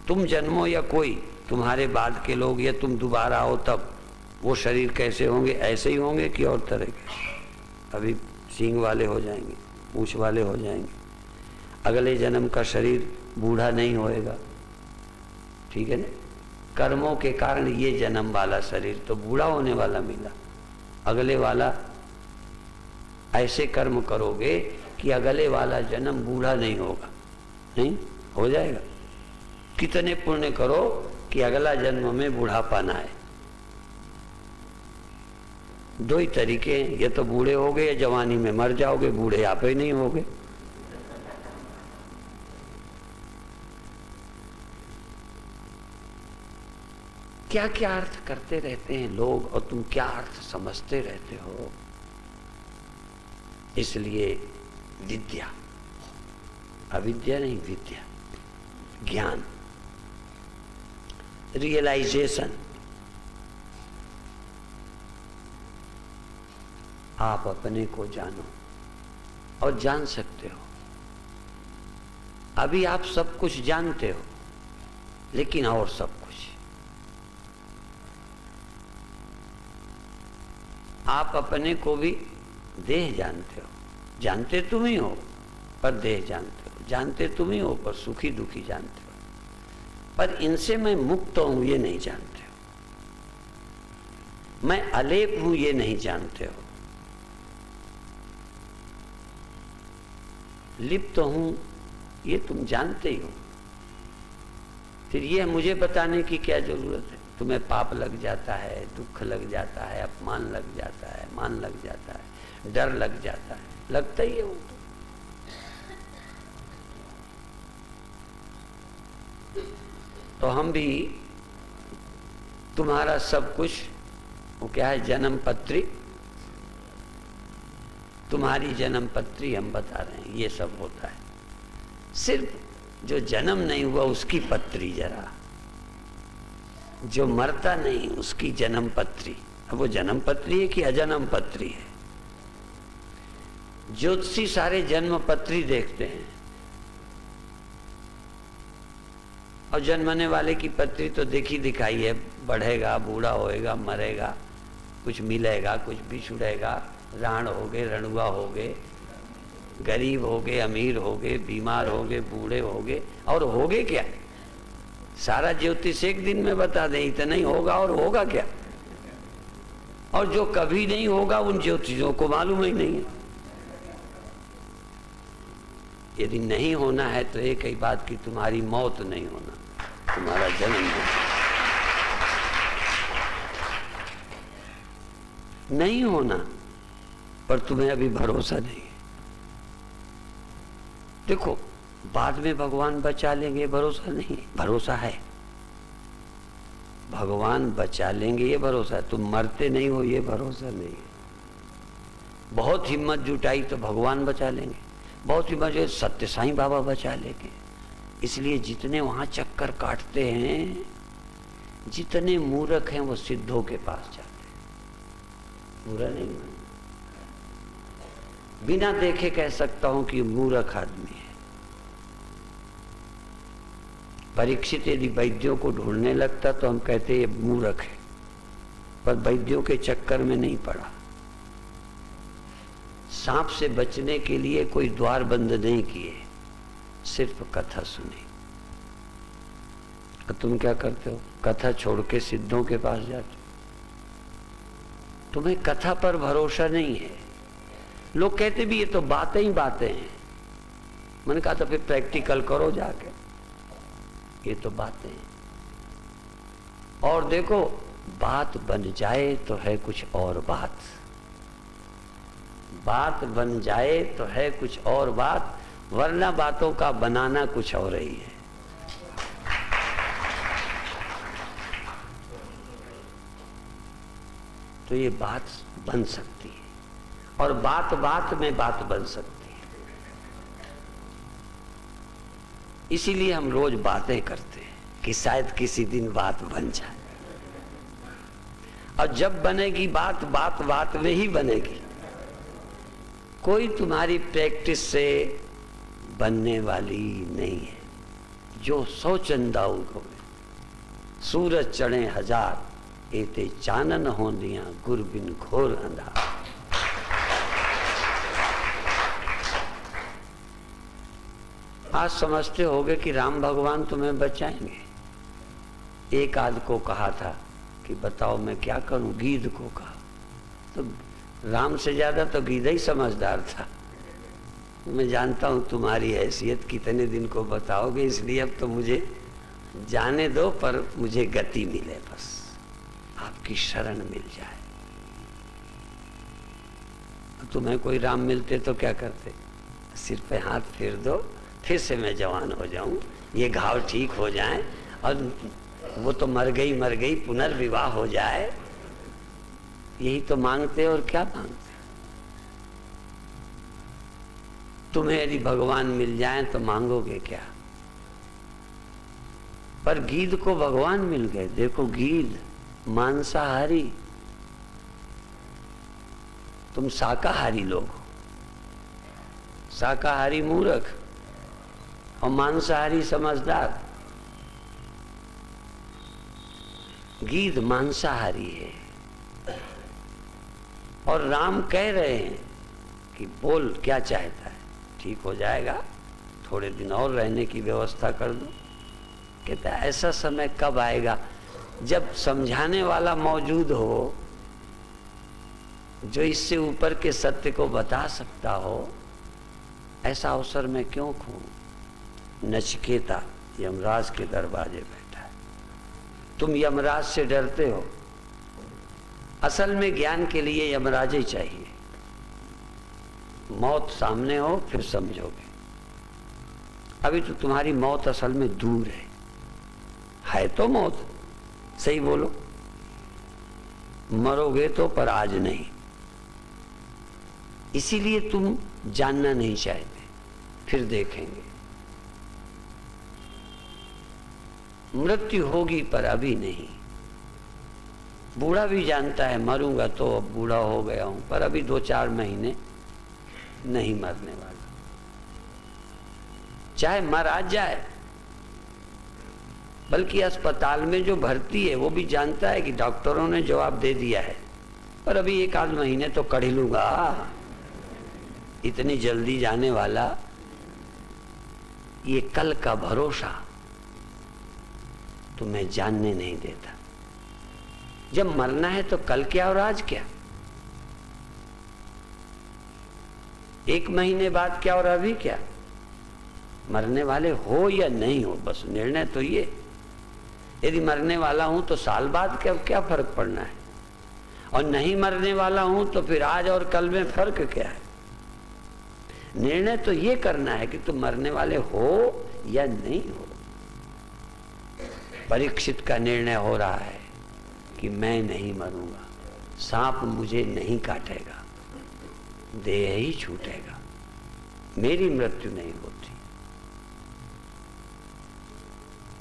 तुम जन्मो या कोई तुम्हारे बाद के लोग, या तुम दोबारा हो तब वो शरीर कैसे होंगे, ऐसे ही होंगे कि और तरह के। अभी सींग वाले हो जाएंगे, पूंछ वाले हो जाएंगे। अगले जन्म का शरीर बूढ़ा नहीं होएगा, ठीक है ना। कर्मों के कारण ये जन्म वाला शरीर तो बूढ़ा होने वाला मिला, अगले वाला ऐसे कर्म करोगे कि अगले वाला जन्म बूढ़ा नहीं होगा, नहीं हो जाएगा। कितने पुण्य करो कि अगला जन्म में बूढ़ापा ना आए। दो ही तरीके हैं, या तो बूढ़े होगे या जवानी में मर जाओगे, बूढ़े आप ही नहीं होगे। क्या क्या अर्थ करते रहते हैं लोग और तुम क्या अर्थ समझते रहते हो। इसलिए विद्या, अविद्या नहीं, विद्या, ज्ञान। रियलाइजेशन। आप अपने को जानो और जान सकते हो। अभी आप सब कुछ जानते हो, लेकिन और सब कुछ आप अपने को भी देह जानते हो। जानते तुम ही हो पर देह जानते हो, जानते तुम ही हो पर सुखी दुखी जानते हो, पर इनसे मैं मुक्त हूं ये नहीं जानते हो, मैं अलेप हूं ये नहीं जानते हो, लिप्त हूं ये तुम जानते ही हो। फिर ये मुझे बताने की क्या जरूरत है? तुम्हें पाप लग जाता है, दुख लग जाता है, अपमान लग जाता है, मान लग जाता है, डर लग जाता है, लगता ही है वो तो हम भी तुम्हारा सब कुछ वो क्या है, जन्म पत्री, तुम्हारी जन्म पत्री हम बता रहे हैं, ये सब होता है। सिर्फ जो जन्म नहीं हुआ उसकी पत्री जरा, जो मरता नहीं उसकी जन्म पत्री। अब वो जन्म पत्री है कि अजन्म पत्री है? ज्योतिषी सारे जन्म पत्री देखते हैं, और जन्मने वाले की पत्री तो देखी दिखाई है, बढ़ेगा, बूढ़ा होएगा, मरेगा, कुछ मिलेगा, कुछ बिछुड़ेगा, राण हो गए, रणुआ हो गए, गरीब हो गए, अमीर हो गए, बीमार हो गए, बूढ़े हो गए, और हो गए क्या? सारा ज्योतिष एक दिन में बता दे इतना ही होगा, और होगा क्या? और जो कभी नहीं होगा उन ज्योतिषों को मालूम ही नहीं है। यदि नहीं होना है तो एक ही बात कि तुम्हारी मौत नहीं होना, तुम्हारा जन्म नहीं होना, पर तुम्हें अभी भरोसा नहीं है। देखो, बाद में भगवान बचा लेंगे, भरोसा नहीं, भरोसा है। भगवान बचा लेंगे ये भरोसा है, तुम मरते नहीं हो ये भरोसा नहीं है। बहुत हिम्मत जुटाई तो भगवान बचा लेंगे, बहुत हिम्मत जो सत्य साईं बाबा बचा लेंगे। इसलिए जितने वहां चक्कर काटते हैं, जितने मूर्ख हैं वो सिद्धों के पास जाते हैं। बुरा नहीं मानो, बिना देखे कह सकता हूं कि मूर्ख आदमी है। परीक्षित यदि वैद्यों को ढूंढने लगता तो हम कहते ये मूर्ख है, पर वैद्यों के चक्कर में नहीं पड़ा। सांप से बचने के लिए कोई द्वार बंद नहीं किए, सिर्फ कथा सुनी। और तुम क्या करते हो? कथा छोड़ के सिद्धों के पास जाते हो। तुम्हें कथा पर भरोसा नहीं है। लोग कहते भी ये तो बातें ही बातें हैं। मैंने कहा तो फिर प्रैक्टिकल करो जाके, ये तो बातें हैं। और देखो, बात बन जाए तो है कुछ और बात, बात बन जाए तो है कुछ और बात, वरना बातों का बनाना कुछ और ही है। तो ये बात बन सकती है, और बात बात में बात बन सकती है। इसीलिए हम रोज बातें करते हैं कि शायद किसी दिन बात बन जाए। और जब बनेगी बात, बात बात में ही बनेगी। कोई तुम्हारी प्रैक्टिस से बनने वाली नहीं है। जो 100 चंदा उगवे, सूरज चढ़े 1000, एते चानन हो दिया गुर बिन घोर अंधार। आज समझते होगे कि राम भगवान तुम्हें बचाएंगे। एक आद को कहा था कि बताओ मैं क्या करूं, गीध को कहा, तो राम से ज्यादा तो गीधा ही समझदार था। मैं जानता हूं तुम्हारी हैसियत कितने दिन को बताओगे, इसलिए अब तो मुझे जाने दो, पर मुझे गति मिले, बस आपकी शरण मिल जाए। तुम्हें कोई राम मिलते तो क्या करते? सिर पे हाथ फेर दो, फिर से मैं जवान हो जाऊं, ये घाव ठीक हो जाए, और वो तो मर गई पुनर्विवाह हो जाए। यही तो मांगते और क्या मांगते? तुम्हें यदि भगवान मिल जाए तो मांगोगे क्या? पर गीध को भगवान मिल गए। देखो गीध मांसाहारी, तुम शाकाहारी लोग हो, शाकाहारी मूर्ख और मांसाहारी समझदार। गीध मांसाहारी है और राम कह रहे हैं कि बोल क्या चाहता है, ठीक हो जाएगा, थोड़े दिन और रहने की व्यवस्था कर दो। कहता है ऐसा समय कब आएगा जब समझाने वाला मौजूद हो, जो इससे ऊपर के सत्य को बता सकता हो। ऐसा अवसर मैं क्यों खोऊं। नचिकेता यमराज के दरवाजे बैठा है। तुम यमराज से डरते हो, असल में ज्ञान के लिए यमराज ही चाहिए। मौत सामने हो फिर समझोगे। अभी तो तुम्हारी मौत असल में दूर है तो मौत, सही बोलो, मरोगे तो पर आज नहीं। इसीलिए तुम जानना नहीं चाहते, फिर देखेंगे। मृत्यु होगी पर अभी नहीं। बूढ़ा भी जानता है मरूंगा तो अब बूढ़ा हो गया हूं, पर अभी 2-4 महीने नहीं मरने वाला। चाहे मर आ जाए, बल्कि अस्पताल में जो भर्ती है वो भी जानता है कि डॉक्टरों ने जवाब दे दिया है, पर अभी 1-8 महीने तो कढ़ लूंगा। इतनी जल्दी जाने वाला, ये कल का भरोसा तुम्हें जानने नहीं देता। जब मरना है तो कल क्या और आज क्या, 1 महीने बाद क्या और अभी क्या। मरने वाले हो या नहीं हो, बस निर्णय तो ये। यदि मरने वाला हूं तो साल बाद क्या फर्क पड़ना है, और नहीं मरने वाला हूं तो फिर आज और कल में फर्क क्या है। निर्णय तो ये करना है कि तुम मरने वाले हो या नहीं हो। परीक्षित का निर्णय हो रहा है कि मैं नहीं मरूंगा, सांप मुझे नहीं काटेगा, देह ही छूटेगा, मेरी मृत्यु नहीं होती।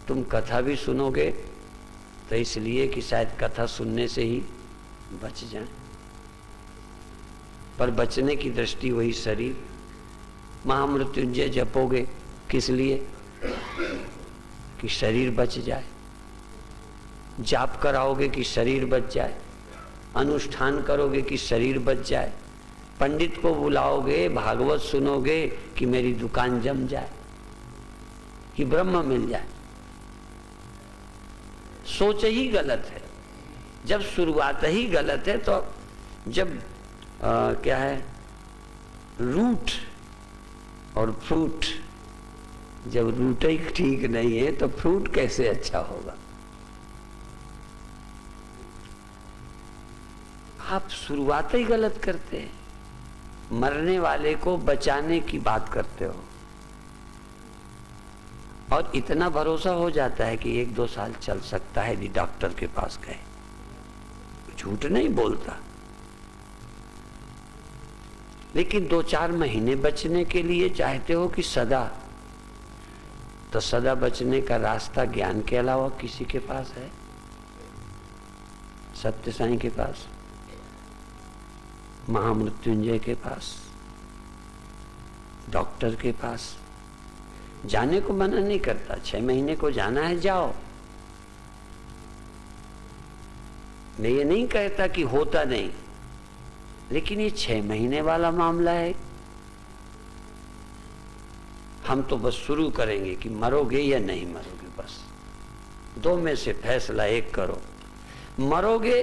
तुम कथा भी सुनोगे तो इसलिए कि शायद कथा सुनने से ही बच जाए, पर बचने की दृष्टि वही शरीर। महामृत्युंजय जपोगे किस लिए, कि शरीर बच जाए। जाप कराओगे कि शरीर बच जाए, अनुष्ठान करोगे कि शरीर बच जाए, पंडित को बुलाओगे, भागवत सुनोगे कि मेरी दुकान जम जाए, कि ब्रह्म मिल जाए। सोच ही गलत है। जब शुरुआत ही गलत है तो जब क्या है, रूट और फ्रूट, जब रूट ही ठीक नहीं है तो फ्रूट कैसे अच्छा होगा। आप शुरुआत ही गलत करते हैं। मरने वाले को बचाने की बात करते हो और इतना भरोसा हो जाता है कि 1-2 साल चल सकता है यदि डॉक्टर के पास गए। झूठ नहीं बोलता, लेकिन 2-4 महीने बचने के लिए चाहते हो कि सदा, तो सदा बचने का रास्ता ज्ञान के अलावा किसी के पास है? सत्य साईं के पास, महामृत्युंजय के पास, डॉक्टर के पास। जाने को मना नहीं करता, 6 महीने को जाना है जाओ। मैं ये नहीं कहता कि होता नहीं, लेकिन ये 6 महीने वाला मामला है। हम तो बस शुरू करेंगे कि मरोगे या नहीं मरोगे, बस 2 में से फैसला एक करो। मरोगे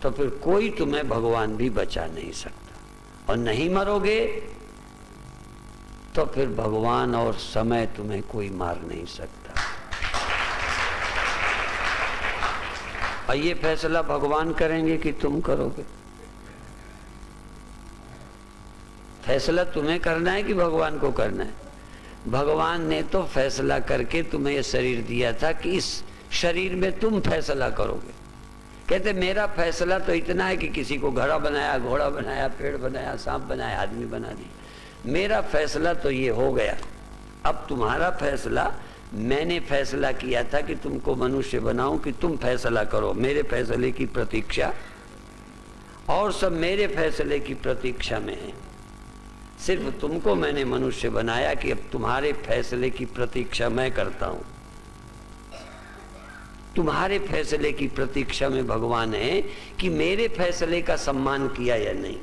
तो फिर कोई तुम्हें भगवान भी बचा नहीं सकता, और नहीं मरोगे तो फिर भगवान और समय तुम्हें कोई मार नहीं सकता। और ये फैसला भगवान करेंगे कि तुम करोगे? फैसला तुम्हें करना है कि भगवान को करना है? भगवान ने तो फैसला करके तुम्हें यह शरीर दिया था कि इस शरीर में तुम फैसला करोगे। कहते मेरा फैसला तो इतना है कि किसी को घड़ा बनाया, घोड़ा बनाया, पेड़ बनाया, सांप बनाया, आदमी बना दिया। मेरा फैसला तो ये हो गया। अब तुम्हारा फैसला मैंने फैसला किया था कि तुमको मनुष्य बनाऊं कि तुम फैसला करो, मेरे फैसले की प्रतीक्षा, और सब मेरे फैसले की प्रतीक्षा में है। सिर्फ तुमको मैंने मनुष्य बनाया कि अब तुम्हारे फैसले की प्रतीक्षा मैं करता हूं। तुम्हारे फैसले की प्रतीक्षा में भगवान है कि मेरे फैसले का सम्मान किया या नहीं।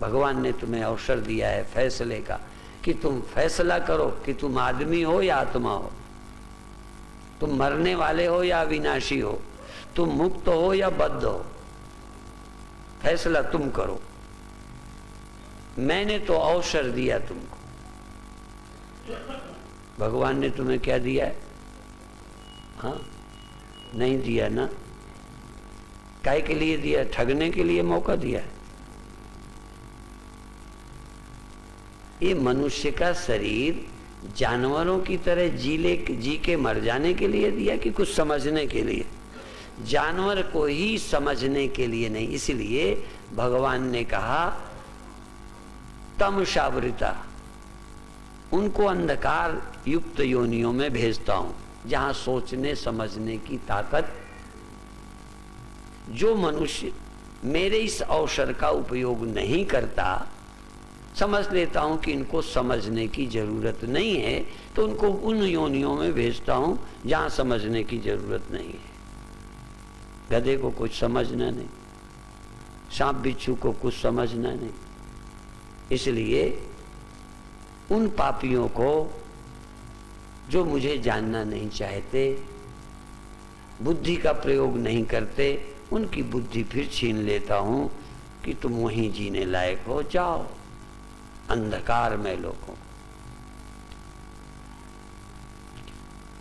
भगवान ने तुम्हें अवसर दिया है फैसले का कि तुम फैसला करो कि तुम आदमी हो या आत्मा हो, तुम मरने वाले हो या अविनाशी हो, तुम मुक्त हो या बद्ध हो, फैसला तुम करो। मैंने तो अवसर दिया तुमको। भगवान ने तुम्हें क्या दिया है? हाँ, नहीं दिया ना। काहे के लिए दिया? ठगने के लिए मौका दिया है। ये मनुष्य का शरीर जानवरों की तरह जी के मर जाने के लिए दिया कि कुछ समझने के लिए? जानवर को ही समझने के लिए नहीं। इसलिए भगवान ने कहा तमशावृता, उनको अंधकार युक्त योनियों में भेजता हूं जहां सोचने समझने की ताकत। जो मनुष्य मेरे इस अवसर का उपयोग नहीं करता, समझ लेता हूं कि इनको समझने की जरूरत नहीं है, तो उनको उन योनियों में भेजता हूं जहां समझने की जरूरत नहीं है। गधे को कुछ समझना नहीं, सांप बिच्छू को कुछ समझना नहीं। इसलिए उन पापियों को जो मुझे जानना नहीं चाहते, बुद्धि का प्रयोग नहीं करते, उनकी बुद्धि फिर छीन लेता हूं कि तुम वहीं जीने लायक हो जाओ अंधकार में लोगों।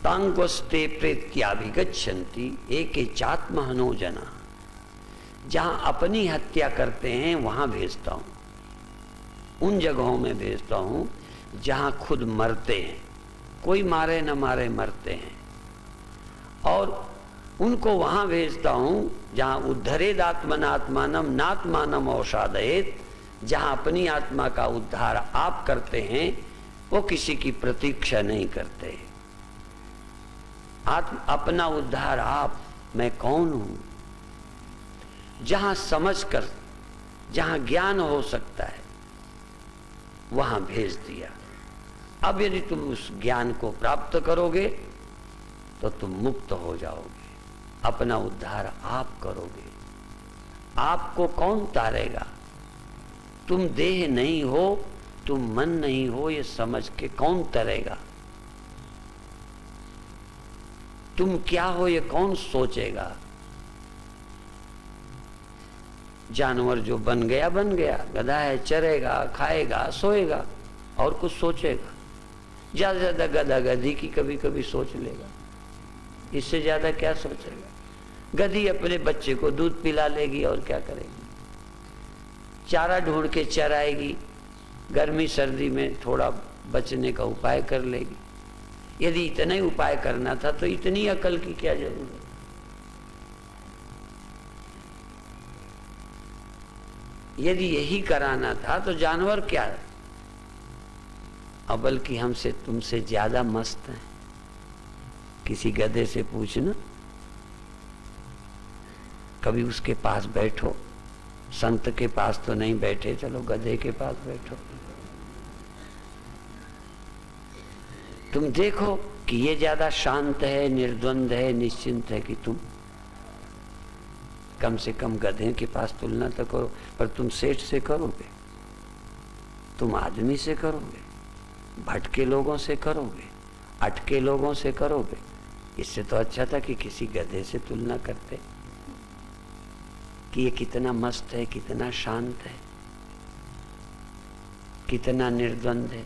तांगस्ते प्रेत्याभिगच्छन्ति एके चात्महनो जना, जहां अपनी हत्या करते हैं वहां भेजता हूं। उन जगहों में भेजता हूं जहां खुद मरते हैं, कोई मारे न मारे मरते हैं। और उनको वहां भेजता हूं जहां उद्धरेदात्मनात्मानम नात्मानम औषादयेत, जहां अपनी आत्मा का उद्धार आप करते हैं, वो किसी की प्रतीक्षा नहीं करते। अपना उद्धार आप, मैं कौन हूं, जहां समझकर, जहां ज्ञान हो सकता है वहां भेज दिया। अब यदि तुम उस ज्ञान को प्राप्त करोगे तो तुम मुक्त हो जाओगे, अपना उद्धार आप करोगे। आपको कौन तारेगा? तुम देह नहीं हो, तुम मन नहीं हो, ये समझ के कौन तरेगा? तुम क्या हो ये कौन सोचेगा? जानवर जो बन गया बन गया, गधा है, चरेगा, खाएगा, सोएगा और कुछ सोचेगा? ज्यादा से ज्यादा गधा गधी की कभी कभी सोच लेगा, इससे ज्यादा क्या सोचेगा? गधी अपने बच्चे को दूध पिला लेगी और क्या करेगी? चारा ढूंढ के चराएगी, गर्मी सर्दी में थोड़ा बचने का उपाय कर लेगी। यदि इतना ही उपाय करना था तो इतनी अकल की क्या जरूरत? यदि यही कराना था तो जानवर क्या है? अब बल्कि हमसे तुमसे ज्यादा मस्त है। किसी गधे से पूछना, कभी उसके पास बैठो, संत के पास तो नहीं बैठे, चलो गधे के पास बैठो, तुम देखो कि ये ज्यादा शांत है, निर्द्वंद है, निश्चिंत है कि तुम। कम से कम गधे के पास तुलना तो करो। पर तुम सेठ से करोगे, तुम आदमी से करोगे, भटके लोगों से करोगे, अटके लोगों से करोगे। इससे तो अच्छा था कि किसी गधे से तुलना करते कि ये कितना मस्त है, कितना शांत है, कितना निर्द्वंद है।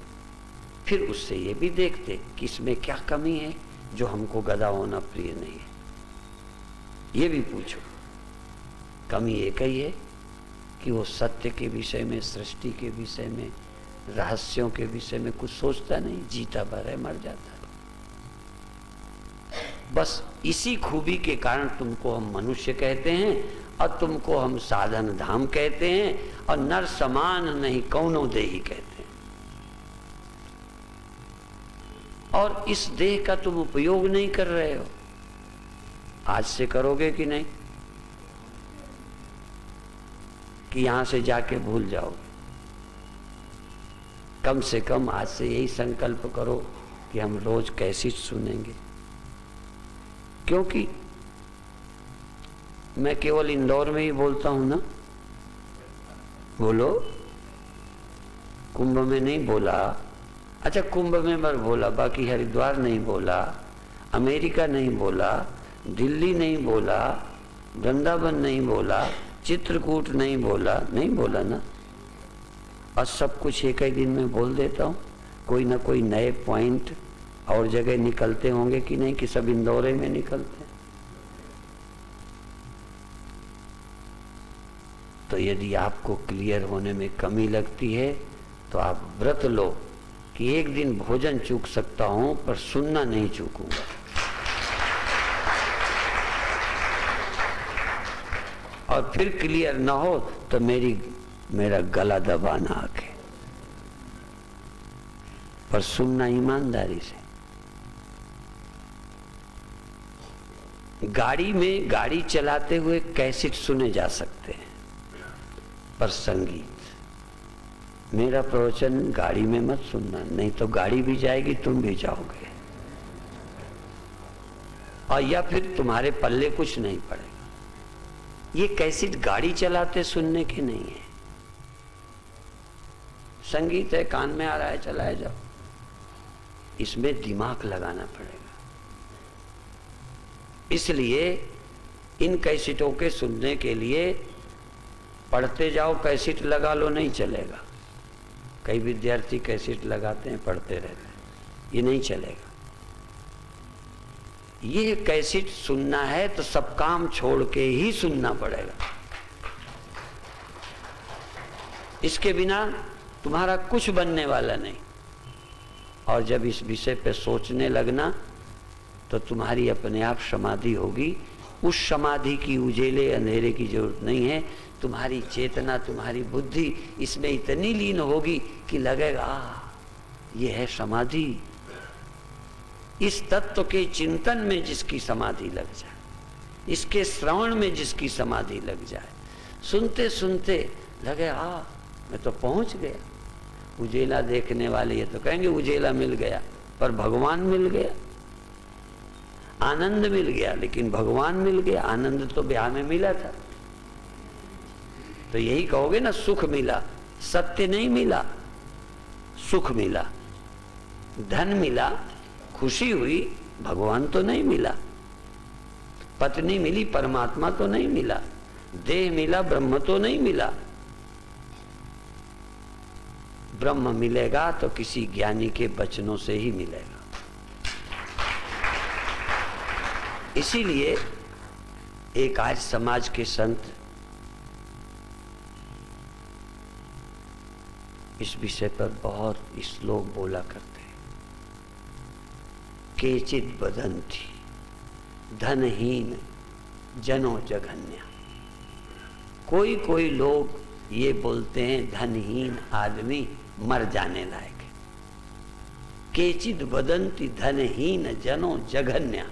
फिर उससे ये भी देखते कि इसमें क्या कमी है जो हमको गधा होना प्रिय नहीं है। ये भी पूछो, कमी एक ही है कि वो सत्य के विषय में, सृष्टि के विषय में, रहस्यों के विषय में कुछ सोचता नहीं, जीता भर है, मर जाता है। बस इसी खूबी के कारण तुमको हम मनुष्य कहते हैं और तुमको हम साधन धाम कहते हैं, और नर समान नहीं कौनो देही कहते हैं। और इस देह का तुम उपयोग नहीं कर रहे हो। आज से करोगे कि नहीं, कि यहां से जाके भूल जाओगे? कम से कम आज से यही संकल्प करो कि हम रोज कैसेट सुनेंगे। क्योंकि मैं केवल इंदौर में ही बोलता हूं ना, बोलो, कुंभ में नहीं बोला। अच्छा, कुंभ में मर बोला, बाकी हरिद्वार नहीं बोला, अमेरिका नहीं बोला, दिल्ली नहीं बोला, वृंदावन नहीं बोला, चित्रकूट नहीं बोला, नहीं बोला ना। और सब कुछ एक ही दिन में बोल देता हूँ। कोई ना कोई नए पॉइंट और जगह निकलते होंगे कि नहीं, कि सब इंदौर में निकलते हैं। तो यदि आपको क्लियर होने में कमी लगती है तो आप व्रत लो कि एक दिन भोजन चूक सकता हूं पर सुनना नहीं चूकूंगा। और फिर क्लियर ना हो तो मेरा गला दबाना आके, पर सुनना ईमानदारी से। गाड़ी में गाड़ी चलाते हुए कैसेट सुने जा सकते हैं, पर संगीत, मेरा प्रवचन गाड़ी में मत सुनना, नहीं तो गाड़ी भी जाएगी, तुम भी जाओगे, और या फिर तुम्हारे पल्ले कुछ नहीं पड़ेगा। ये कैसेट गाड़ी चलाते सुनने के नहीं है। संगीत है, कान में आ रहा है, चलाया जाओ, इसमें दिमाग लगाना पड़ेगा। इसलिए इन कैसेटों के सुनने के लिए पढ़ते जाओ, कैसेट लगा लो, नहीं चलेगा। कई विद्यार्थी कैसेट लगाते हैं, पढ़ते रहते हैं, ये नहीं चलेगा। ये कैसेट सुनना है तो सब काम छोड़ के ही सुनना पड़ेगा। इसके बिना तुम्हारा कुछ बनने वाला नहीं। और जब इस विषय पे सोचने लगना तो तुम्हारी अपने आप समाधि होगी। उस समाधि की उजेले अंधेरे की जरूरत नहीं है। तुम्हारी चेतना, तुम्हारी बुद्धि इसमें इतनी लीन होगी कि लगेगा ये है समाधि। इस तत्व के चिंतन में जिसकी समाधि लग जाए, इसके श्रवण में जिसकी समाधि लग जाए, सुनते सुनते लगे मैं तो पहुंच गया। उजेला देखने वाले ये तो कहेंगे उजेला मिल गया, पर भगवान मिल गया, आनंद मिल गया, लेकिन भगवान मिल गया। आनंद तो ब्याह में मिला था। तो यही कहोगे ना, सुख मिला, सत्य नहीं मिला, सुख मिला, धन मिला, खुशी हुई, भगवान तो नहीं मिला। पत्नी मिली, परमात्मा तो नहीं मिला। देह मिला, ब्रह्म तो नहीं मिला। ब्रह्म मिलेगा तो किसी ज्ञानी के वचनों से ही मिलेगा। इसीलिए एक आज समाज के संत इस विषय पर बहुत श्लोक बोला करते हैं। केचित वदन्ति धनहीन जनो जघन्य। कोई कोई लोग ये बोलते हैं धनहीन आदमी मर जाने लायक है। केचित वदन्ति धनहीन जनो जघन्य।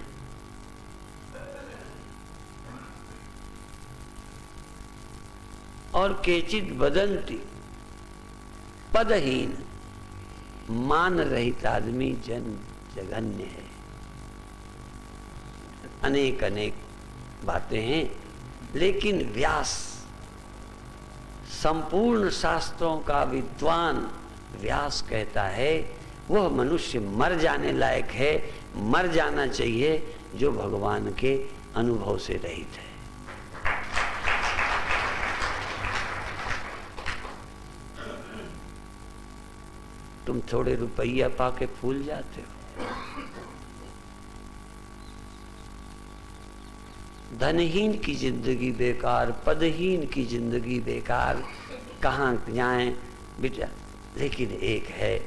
और केचित वदन्ति पदहीन, मान रहित आदमी जन जघन्य है। अनेक अनेक बातें हैं, लेकिन व्यास संपूर्ण शास्त्रों का विद्वान व्यास कहता है वह मनुष्य मर जाने लायक है, मर जाना चाहिए जो भगवान के अनुभव से रहित है। तुम थोड़े रुपया पाके फूल जाते हो। धनहीन की जिंदगी बेकार, पदहीन की जिंदगी बेकार, कहाँ जाएं बेटा। लेकिन एक है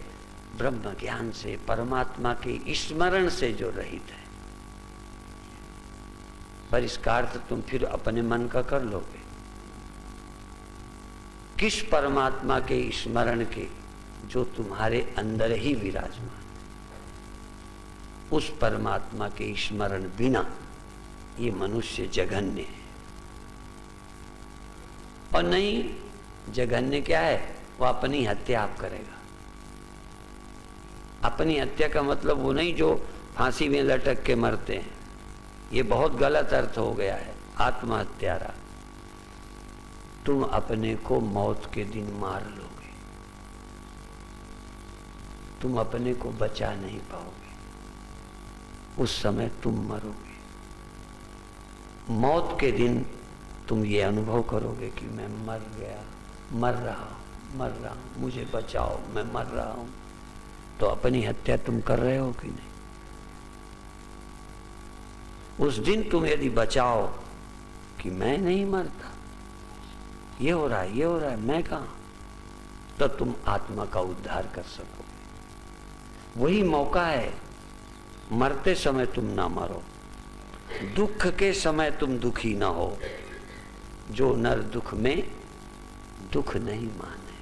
ब्रह्म ज्ञान से, परमात्मा के स्मरण से जो रहित है। पर इसका अर्थ तुम फिर अपने मन का कर लोगे। किस परमात्मा के स्मरण के जो तुम्हारे अंदर ही विराजमान। उस परमात्मा के स्मरण बिना ये मनुष्य जघन्य है। और नहीं, जघन्य क्या है? वो अपनी हत्या आप करेगा। अपनी हत्या का मतलब वो नहीं जो फांसी में लटक के मरते हैं, ये बहुत गलत अर्थ हो गया है, आत्महत्यारा। तुम अपने को मौत के दिन मार लोगे, तुम अपने को बचा नहीं पाओगे, उस समय तुम मरोगे। मौत के दिन तुम ये अनुभव करोगे कि मैं मर गया, मर रहा हूं, मुझे बचाओ, मैं मर रहा हूं। तो अपनी हत्या तुम कर रहे हो कि नहीं? उस दिन तुम यदि बचाओ कि मैं नहीं मरता, ये हो रहा है, ये हो रहा है, मैं कहां, तो तुम आत्मा का उद्धार कर सकोगे। वही मौका है। मरते समय तुम ना मरो, दुख के समय तुम दुखी ना हो। जो नर दुख में दुख नहीं माने।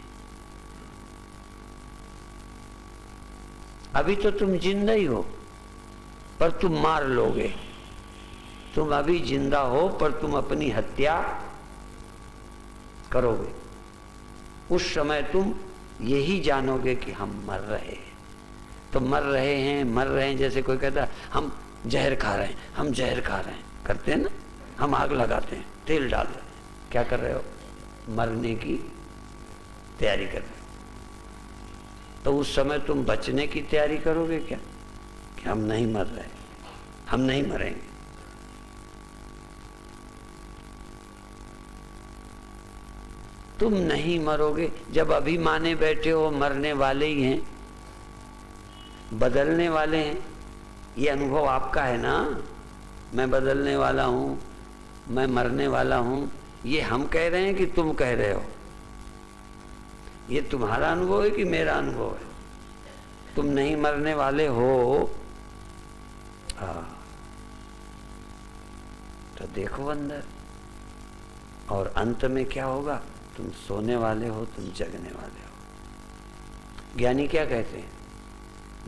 अभी तो तुम जिंदा ही हो, पर तुम मार लोगे। तुम अभी जिंदा हो, पर तुम अपनी हत्या करोगे। उस समय तुम यही जानोगे कि हम मर रहे हैं। तो मर रहे हैं जैसे कोई कहता है हम जहर खा रहे हैं, हम जहर खा रहे हैं, करते हैं ना, हम आग लगाते हैं, तेल डाल रहे हैं। क्या कर रहे हो? मरने की तैयारी कर रहे हो। तो उस समय तुम बचने की तैयारी करोगे क्या, कि हम नहीं मर रहे, हम नहीं मरेंगे। तुम नहीं मरोगे। जब अभी माने बैठे हो मरने वाले ही हैं, बदलने वाले हैं, ये अनुभव आपका है ना, मैं बदलने वाला हूं, मैं मरने वाला हूं। ये हम कह रहे हैं कि तुम कह रहे हो? ये तुम्हारा अनुभव है कि मेरा अनुभव है? तुम नहीं मरने वाले हो। तो देखो अंदर, और अंत में क्या होगा? तुम सोने वाले हो, तुम जगने वाले हो। ज्ञानी क्या कहते हैं?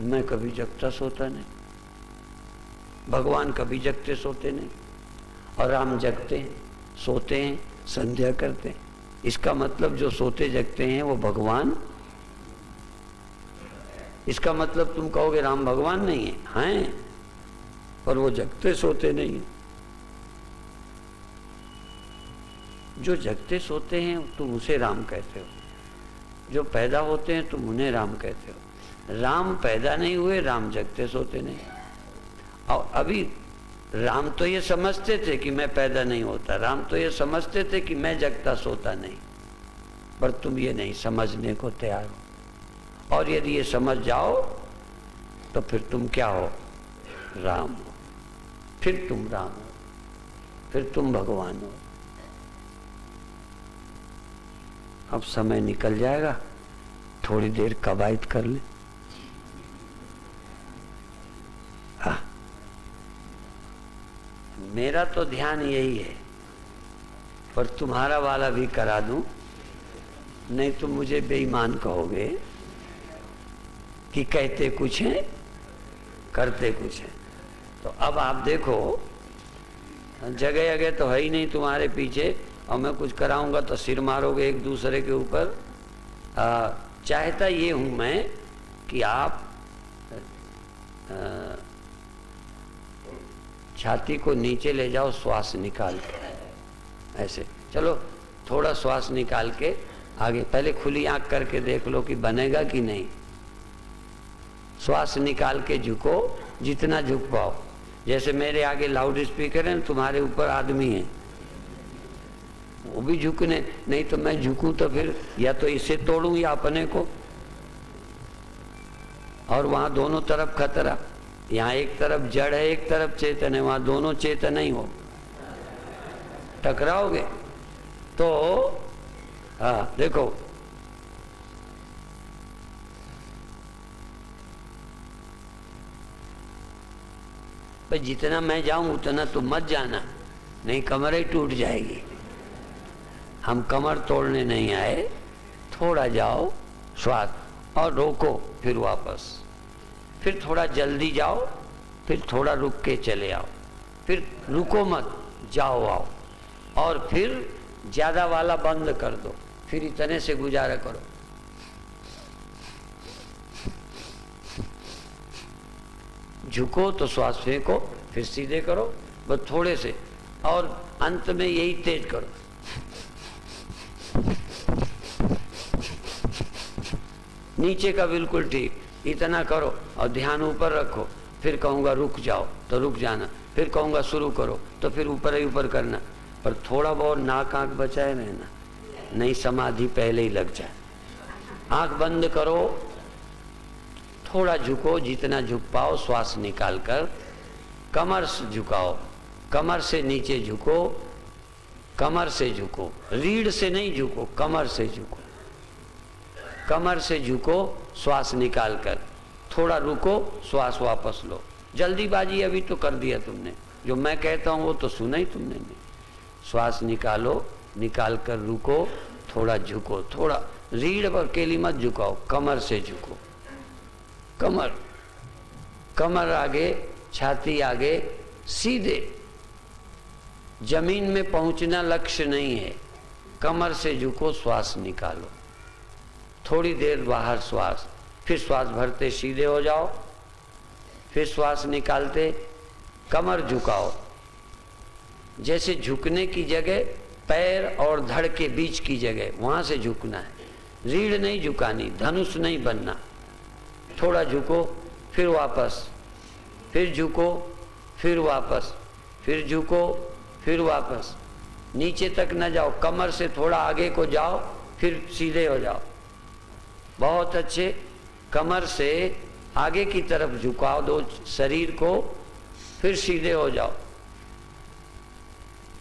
मैं कभी जगता सोता नहीं, भगवान कभी जगते सोते नहीं, और राम जगते हैं, सोते हैं, संध्या करते हैं। इसका मतलब जो सोते जगते हैं वो भगवान। इसका मतलब तुम कहोगे राम भगवान नहीं है, हैं, पर वो जगते सोते नहीं है। जो जगते सोते हैं तुम उसे राम कहते हो, जो पैदा होते हैं तुम उन्हें राम कहते हो। राम पैदा नहीं हुए, राम जगते सोते नहीं। और अभी राम तो ये समझते थे कि मैं पैदा नहीं होता, राम तो ये समझते थे कि मैं जगता सोता नहीं, पर तुम ये नहीं समझने को तैयार हो। और यदि ये समझ जाओ तो फिर तुम क्या हो? राम हो। फिर तुम राम हो, फिर तुम भगवान हो। अब समय निकल जाएगा, थोड़ी देर कवायद कर ले। मेरा तो ध्यान यही है, पर तुम्हारा वाला भी करा दूं, नहीं तो मुझे बेईमान कहोगे कि कहते कुछ हैं करते कुछ हैं। तो अब आप देखो, जगह जगह तो है ही नहीं तुम्हारे पीछे, और मैं कुछ कराऊंगा तो सिर मारोगे एक दूसरे के ऊपर। चाहता ये हूं मैं कि आप छाती को नीचे ले जाओ, श्वास निकाल के ऐसे। चलो थोड़ा श्वास निकाल के आगे, पहले खुली आंख करके देख लो कि बनेगा कि नहीं। श्वास निकाल के झुको, जितना झुक पाओ। जैसे मेरे आगे लाउड स्पीकर है, तुम्हारे ऊपर आदमी है, वो भी झुकने, नहीं तो मैं झुकूं तो फिर या तो इसे तोड़ूं या अपने को। और वहां दोनों तरफ खतरा, यहाँ एक तरफ जड़ है, एक तरफ चेतन है, वहां दोनों चेतन ही हो, टकराओगे तो। हाँ देखो, भाई जितना मैं जाऊं उतना तुम मत जाना, नहीं कमर ही टूट जाएगी। हम कमर तोड़ने नहीं आए, थोड़ा जाओ श्वास और रोको, फिर वापस, फिर थोड़ा जल्दी जाओ फिर थोड़ा रुक के चले आओ, फिर रुको मत, जाओ आओ, और फिर ज्यादा वाला बंद कर दो, फिर इतने से गुजारा करो। झुको तो श्वास फेंको, फिर सीधे करो, बस थोड़े से, और अंत में यही तेज करो। नीचे का बिल्कुल ठीक, इतना करो और ध्यान ऊपर रखो। फिर कहूंगा रुक जाओ तो रुक जाना, फिर कहूंगा शुरू करो तो फिर ऊपर ही ऊपर करना, पर थोड़ा बहुत नाक आंख बचाए रहना, नहीं समाधि पहले ही लग जाए। आंख बंद करो, थोड़ा झुको, जितना झुक पाओ श्वास निकाल कर, कमर से झुकाओ, कमर से नीचे झुको, कमर से झुको, रीढ़ से नहीं झुको, कमर से झुको, कमर से झुको, श्वास निकाल कर, थोड़ा रुको, श्वास वापस लो। जल्दीबाजी अभी तो कर दिया तुमने, जो मैं कहता हूं वो तो सुना ही तुमने नहीं। श्वास निकालो, निकाल कर रुको, थोड़ा झुको, थोड़ा रीढ़ पर केली मत झुकाओ, कमर से झुको, कमर, कमर आगे, छाती आगे, सीधे। जमीन में पहुंचना लक्ष्य नहीं है, कमर से झुको, श्वास निकालो, थोड़ी देर बाहर श्वास, फिर श्वास भरते सीधे हो जाओ, फिर श्वास निकालते कमर झुकाओ। जैसे झुकने की जगह पैर और धड़ के बीच की जगह, वहां से झुकना है, रीढ़ नहीं झुकानी, धनुष नहीं बनना। थोड़ा झुको, फिर वापस, फिर झुको, फिर वापस, फिर झुको, फिर वापस, नीचे तक न जाओ, कमर से थोड़ा आगे को जाओ, फिर सीधे हो जाओ। बहुत अच्छे, कमर से आगे की तरफ झुकाओ दो शरीर को, फिर सीधे हो जाओ,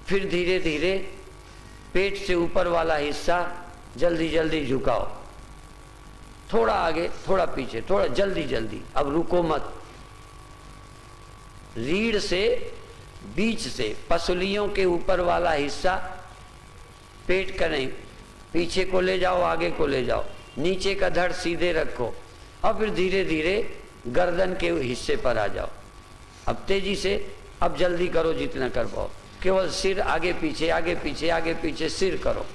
फिर धीरे धीरे पेट से ऊपर वाला हिस्सा जल्दी जल्दी झुकाओ, थोड़ा आगे, थोड़ा पीछे, थोड़ा जल्दी जल्दी। अब रुको मत, रीढ़ से बीच से पसलियों के ऊपर वाला हिस्सा पेट का नहीं, पीछे को ले जाओ, आगे को ले जाओ, नीचे का धड़ सीधे रखो, और फिर धीरे धीरे गर्दन के हिस्से पर आ जाओ। अब तेजी से, अब जल्दी करो जितना कर पाओ, केवल सिर आगे पीछे, आगे पीछे, आगे पीछे, सिर करो,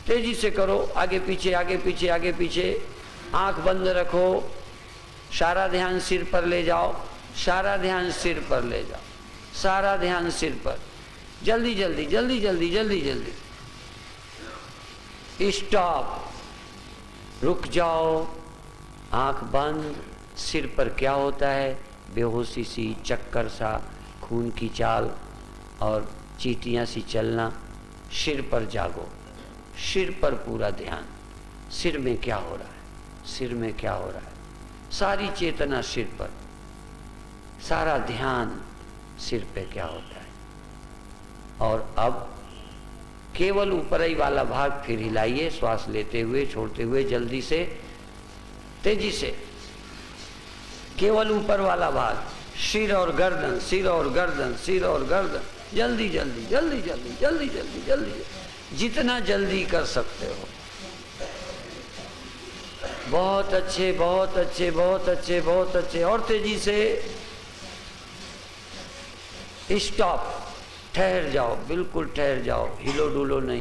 तेजी से करो, आगे पीछे, आगे पीछे, आगे पीछे। आंख बंद रखो, सारा ध्यान सिर पर ले जाओ, सारा ध्यान सिर पर ले जाओ, सारा ध्यान सिर पर, जल्दी जल्दी जल्दी जल्दी जल्दी जल्दी। स्टॉप, रुक जाओ, आंख बंद। सिर पर क्या होता है? बेहोशी सी, चक्कर सा, खून की चाल और चींटियां सी चलना। सिर पर जागो, सिर पर पूरा ध्यान, सिर में क्या हो रहा है, सिर में क्या हो रहा है, सारी चेतना सिर पर, सारा ध्यान सिर पे क्या होता है। और अब केवल ऊपर ही वाला भाग फिर हिलाइए, श्वास लेते हुए, छोड़ते हुए, जल्दी से, तेजी से, केवल ऊपर वाला भाग, सिर और गर्दन, सिर और गर्दन, सिर और गर्दन, जल्दी जल्दी जल्दी जल्दी जल्दी जल्दी जल्दी, जितना जल्दी कर सकते हो। बहुत अच्छे, बहुत अच्छे, बहुत अच्छे, बहुत अच्छे, और तेजी से। स्टॉप, ठहर जाओ, बिल्कुल ठहर जाओ, हिलो डुलो नहीं।